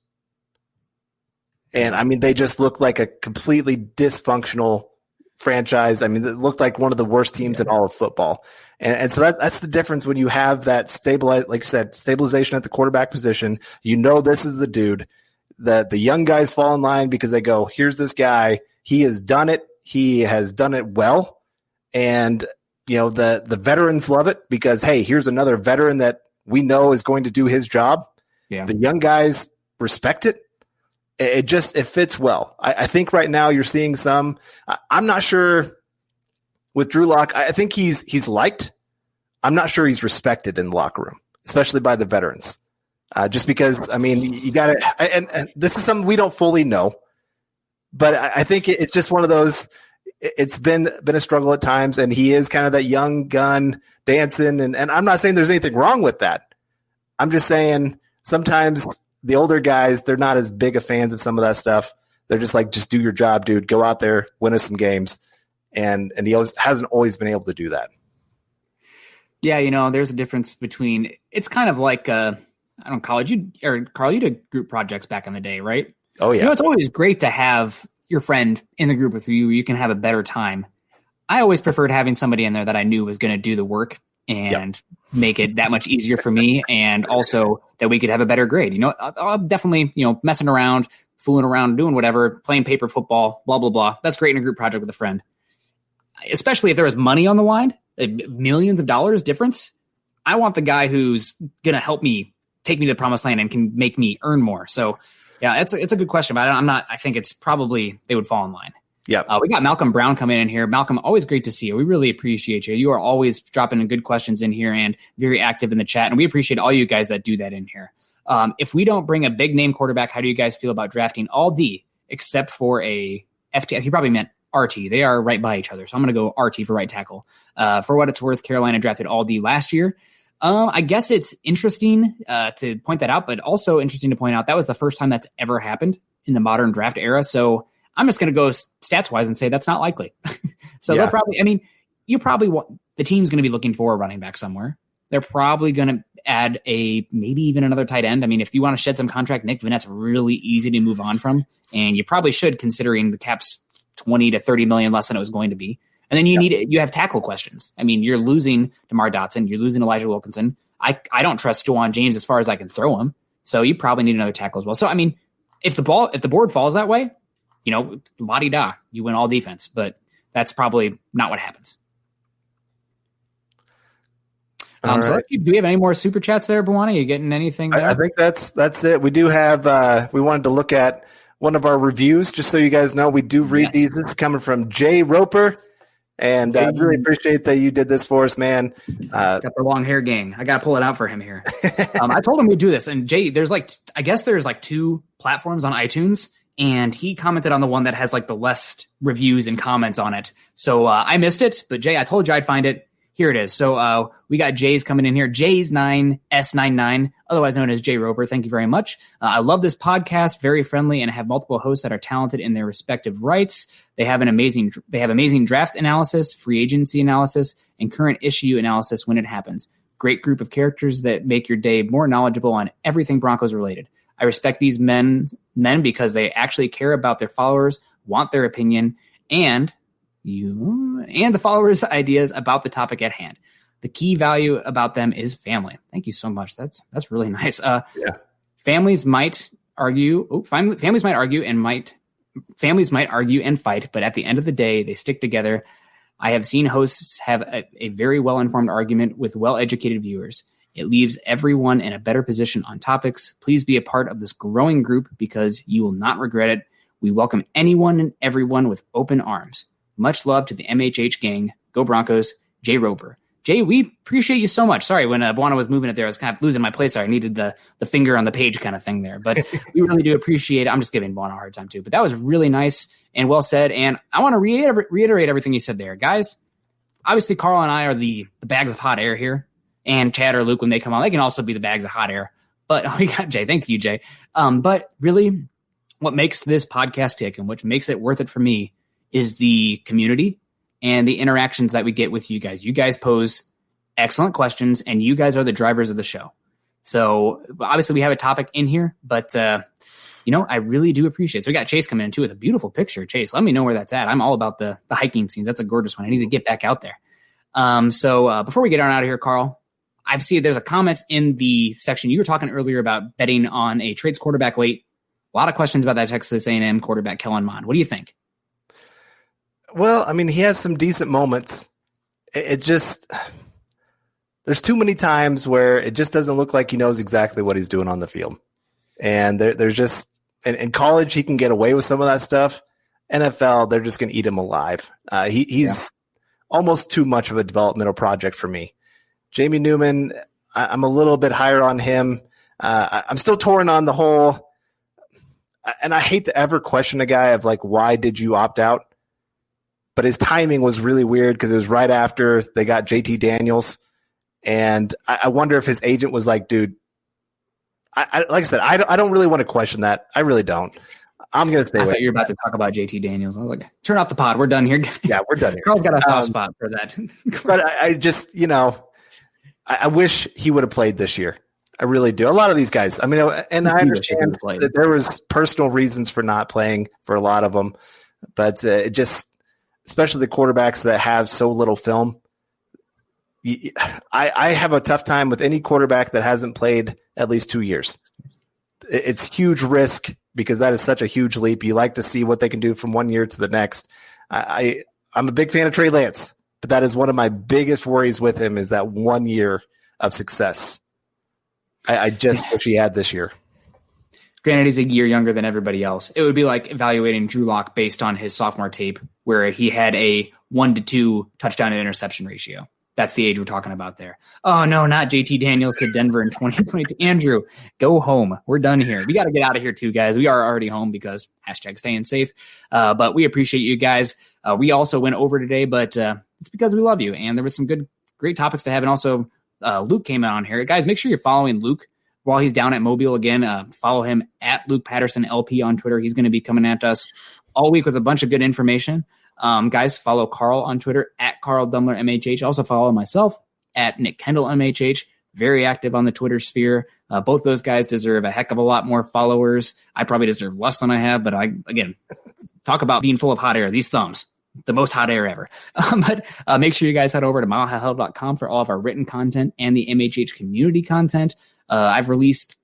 and I mean, they just look like a completely dysfunctional franchise. I mean, it looked like one of the worst teams in all of football. And so that's the difference when you have that stabilization at the quarterback position. This is the dude. The young guys fall in line because they go, here's this guy. He has done it. He has done it well. And, the veterans love it because, hey, here's another veteran that we know is going to do his job. Yeah. The young guys respect it. It fits well. I think right now you're seeing some. I'm not sure with Drew Lock. I think he's liked. I'm not sure he's respected in the locker room, especially by the veterans. Just because, I mean, you got to, and this is something we don't fully know, but I think it's just one of those. It's been a struggle at times, and he is kind of that young gun dancing. And I'm not saying there's anything wrong with that. I'm just saying sometimes the older guys, they're not as big of fans of some of that stuff. They're just like, just do your job, dude. Go out there, win us some games. And he hasn't always been able to do that. Yeah, there's a difference between – it's kind of like college. Carl, you did group projects back in the day, right? Oh, yeah. It's always great to have your friend in the group with you. You can have a better time. I always preferred having somebody in there that I knew was going to do the work and make it that much easier for me, and also that we could have a better grade. I'll definitely, messing around, fooling around, doing whatever, playing paper football, blah, blah, blah. That's great in a group project with a friend. Especially if there was money on the line, millions of dollars difference. I want the guy who's going to help me take me to the promised land and can make me earn more. So, yeah, it's a good question, but I think it's probably they would fall in line. Yeah. We got Malcolm Brown coming in here. Malcolm, always great to see you. We really appreciate you. You are always dropping in good questions in here and very active in the chat. And we appreciate all you guys that do that in here. If we don't bring a big name quarterback, how do you guys feel about drafting all D except for a FT? He probably meant RT. They are right by each other. So I'm going to go RT for right tackle. For what it's worth, Carolina drafted all D last year. I guess it's interesting to point that out, but also interesting to point out that was the first time that's ever happened in the modern draft era. So I'm just going to go stats wise and say that's not likely. So they'll probably, the team's going to be looking for a running back somewhere. They're probably going to add maybe even another tight end. I mean, if you want to shed some contract, Nick Vanette's really easy to move on from. And you probably should, considering the cap's 20 to 30 million less than it was going to be. And then you have tackle questions. I mean, you're losing DeMar Dotson, you're losing Elijah Wilkinson. I don't trust Juwan James as far as I can throw him. So you probably need another tackle as well. So, I mean, if the board falls that way, la-di-da, you win all defense, but that's probably not what happens. Right. So do we have any more super chats there, Bwana? Are you getting anything there? I think that's it. We do have, we wanted to look at one of our reviews, just so you guys know, we do read these. This is coming from Jay Roper. And I really appreciate that you did this for us, man. Got the long hair gang. I got to pull it out for him here. I told him we'd do this. And Jay, there's I guess there's 2 platforms on iTunes. And he commented on the one that has the less reviews and comments on it. So I missed it. But Jay, I told you I'd find it. Here it is. So we got Jay's coming in here. Jay's 9S99, otherwise known as Jay Roper. Thank you very much. I love this podcast. Very friendly and have multiple hosts that are talented in their respective rights. They have amazing draft analysis, free agency analysis, and current issue analysis when it happens. Great group of characters that make your day more knowledgeable on everything Broncos related. I respect these men because they actually care about their followers, want their opinion, and the followers' ideas about the topic at hand. The key value about them is family. Thank you so much. That's really nice. Families might argue and fight, but at the end of the day, they stick together. I have seen hosts have a very well-informed argument with well-educated viewers. It leaves everyone in a better position on topics. Please be a part of this growing group because you will not regret it. We welcome anyone and everyone with open arms. Much love to the MHH gang. Go Broncos, Jay Roper. Jay, we appreciate you so much. Sorry, when Bwana was moving it there, I was kind of losing my place there. I needed the finger on the page kind of thing there. But we really do appreciate it. I'm just giving Bwana a hard time too. But that was really nice and well said. And I want to reiterate everything you said there. Guys, obviously Carl and I are the bags of hot air here. And Chad or Luke, when they come on, they can also be the bags of hot air. But we got Jay. Thank you, Jay. But really, what makes this podcast tick and which makes it worth it for me is the community and the interactions that we get with you guys. You guys pose excellent questions, and you guys are the drivers of the show. So obviously we have a topic in here, but I really do appreciate it. So we got Chase coming in too with a beautiful picture. Chase, let me know where that's at. I'm all about the hiking scenes. That's a gorgeous one. I need to get back out there. So before we get on out of here, Carl, I've seen there's a comment in the section. You were talking earlier about betting on a trades quarterback late. A lot of questions about that Texas A&M quarterback, Kellen Mond. What do you think? Well, I mean, he has some decent moments. It just, there's too many times where it just doesn't look like he knows exactly what he's doing on the field. And there's just, in college, he can get away with some of that stuff. NFL, they're just going to eat him alive. He's almost too much of a developmental project for me. Jamie Newman, I'm a little bit higher on him. I'm still torn on the whole, and I hate to ever question a guy of why did you opt out? But his timing was really weird because it was right after they got JT Daniels. And I wonder if his agent was like, dude, like I said, I don't really want to question that. I really don't. I'm going to stay I with thought you were about to talk about JT Daniels. I was like, turn off the pod. We're done here. Yeah, we're done here. Carl's got a soft spot for that. But I just, I wish he would have played this year. I really do. A lot of these guys, I mean, and I understand that there was personal reasons for not playing for a lot of them, but it just, especially the quarterbacks that have so little film. I have a tough time with any quarterback that hasn't played at least 2 years. It's huge risk because that is such a huge leap. You like to see what they can do from 1 year to the next. I'm a big fan of Trey Lance, but that is one of my biggest worries with him is that 1 year of success. I just wish he had this year. Granted, he's a year younger than everybody else. It would be like evaluating Drew Lock based on his sophomore tape, where he had a 1-to-2 touchdown to interception ratio. That's the age we're talking about there. Oh, no, not JT Daniels to Denver in 2022. Andrew, go home. We're done here. We got to get out of here too, guys. We are already home because #staying safe. But we appreciate you guys. We also went over today, but it's because we love you. And there was some great topics to have. And also, Luke came out on here. Guys, make sure you're following Luke while he's down at Mobile again. Follow him at Luke Patterson LP on Twitter. He's going to be coming at us all week with a bunch of good information. Guys, follow Carl on Twitter at Carl Dumler MHH. Also follow myself at Nick Kendell MHH. Very active on the Twitter sphere. Both those guys deserve a heck of a lot more followers. I probably deserve less than I have, but again, talk about being full of hot air. These thumbs, the most hot air ever. But make sure you guys head over to milehighhuddle.com for all of our written content and the MHH community content. I've released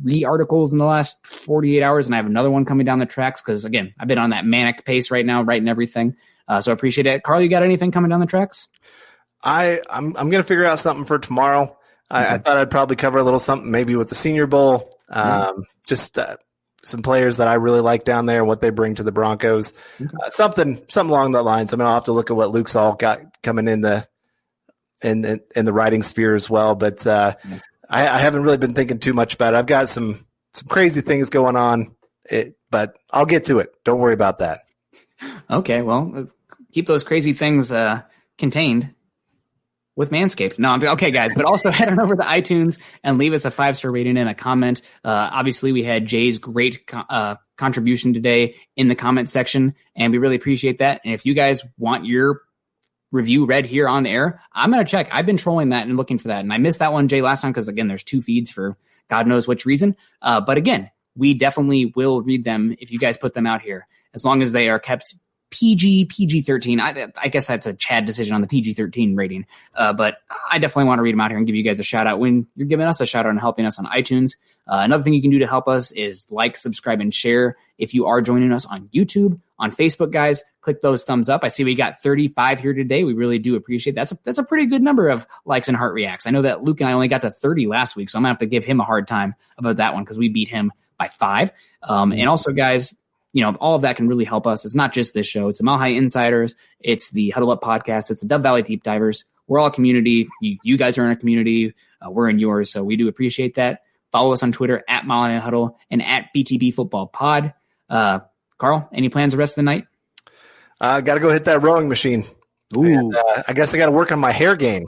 3 articles in the last 48 hours, and I have another one coming down the tracks because, again, I've been on that manic pace right now, writing everything. So I appreciate it. Carl, you got anything coming down the tracks? I'm going to figure out something for tomorrow. I thought I'd probably cover a little something maybe with the Senior Bowl, just some players that I really like down there and what they bring to the Broncos. Something along that lines. I mean, I'll have to look at what Luke's all got coming in the writing sphere as well, but I haven't really been thinking too much about it. I've got some crazy things going on, but I'll get to it. Don't worry about that. Okay, well, keep those crazy things contained with Manscaped. No, okay, guys, but also head on over to iTunes and leave us a 5-star rating and a comment. Obviously, we had Jay's great contribution today in the comment section, and we really appreciate that. And if you guys want your review read here on air, I'm going to check. I've been trolling that and looking for that. And I missed that one, Jay, last time because, again, there's 2 feeds for God knows which reason. But again, we definitely will read them if you guys put them out here, as long as they are kept PG-13. I guess that's a Chad decision on the PG-13 rating. But I definitely want to read them out here and give you guys a shout out when you're giving us a shout out and helping us on iTunes. Another thing you can do to help us is like, subscribe, and share. If you are joining us on YouTube, on Facebook, guys, click those thumbs up. I see we got 35 here today. We really do appreciate that. That's a pretty good number of likes and heart reacts. I know that Luke and I only got to 30 last week, so I'm going to have to give him a hard time about that one because we beat him by 5. And also, guys, all of that can really help us. It's not just this show. It's the Mile High Insiders. It's the Huddle Up Podcast. It's the Dove Valley Deep Divers. We're all a community. You guys are in a community. We're in yours, so we do appreciate that. Follow us on Twitter at Mile High Huddle and at BTB Football Pod. Carl, any plans the rest of the night? Got to go hit that rowing machine. Ooh. And, I guess I got to work on my hair game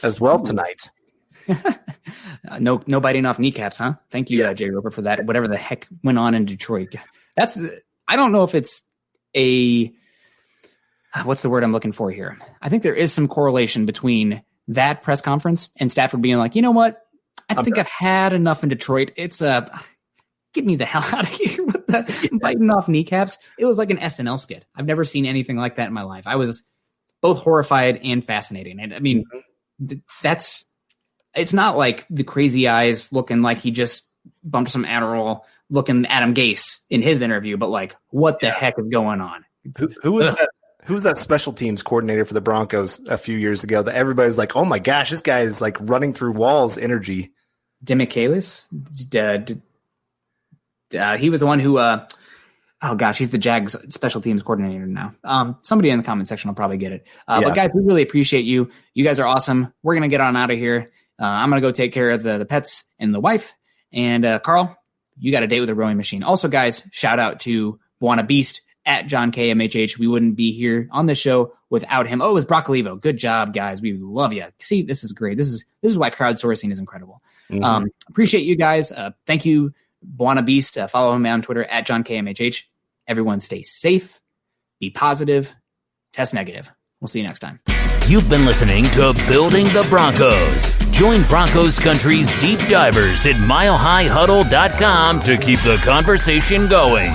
as well tonight. No biting off kneecaps, huh? Thank you, Jay Roper, for that. Whatever the heck went on in Detroit. I don't know if it's what's the word I'm looking for here? I think there is some correlation between that press conference and Stafford being like, you know what? I think I've had enough in Detroit. It's get me the hell out of here with the biting off kneecaps. It was like an SNL skit. I've never seen anything like that in my life. I was both horrified and fascinating. And I mean, it's not like the crazy eyes looking like he just bumped some Adderall looking Adam Gase in his interview, but like, what the heck is going on? Who was that? Who was that special teams coordinator for the Broncos a few years ago that everybody's like, oh my gosh, this guy is like running through walls energy? Demichaelis? He was the one who, he's the Jags special teams coordinator now. Somebody in the comment section will probably get it. But guys, we really appreciate you. You guys are awesome. We're going to get on out of here. I'm going to go take care of the pets and the wife. And Carl, you got a date with a rowing machine. Also, guys, shout out to Buona Beast at John KMHH. We wouldn't be here on the show without him. Oh, it was Brock Levo. Good job, guys. We love you. See, this is great. This is why crowdsourcing is incredible. Appreciate you guys. Thank you, Buona Beast. Follow him on Twitter at John KMHH. Everyone stay safe, be positive, test negative. We'll see you next time. You've been listening to Building the Broncos. Join Broncos Country's deep divers at milehighhuddle.com to keep the conversation going.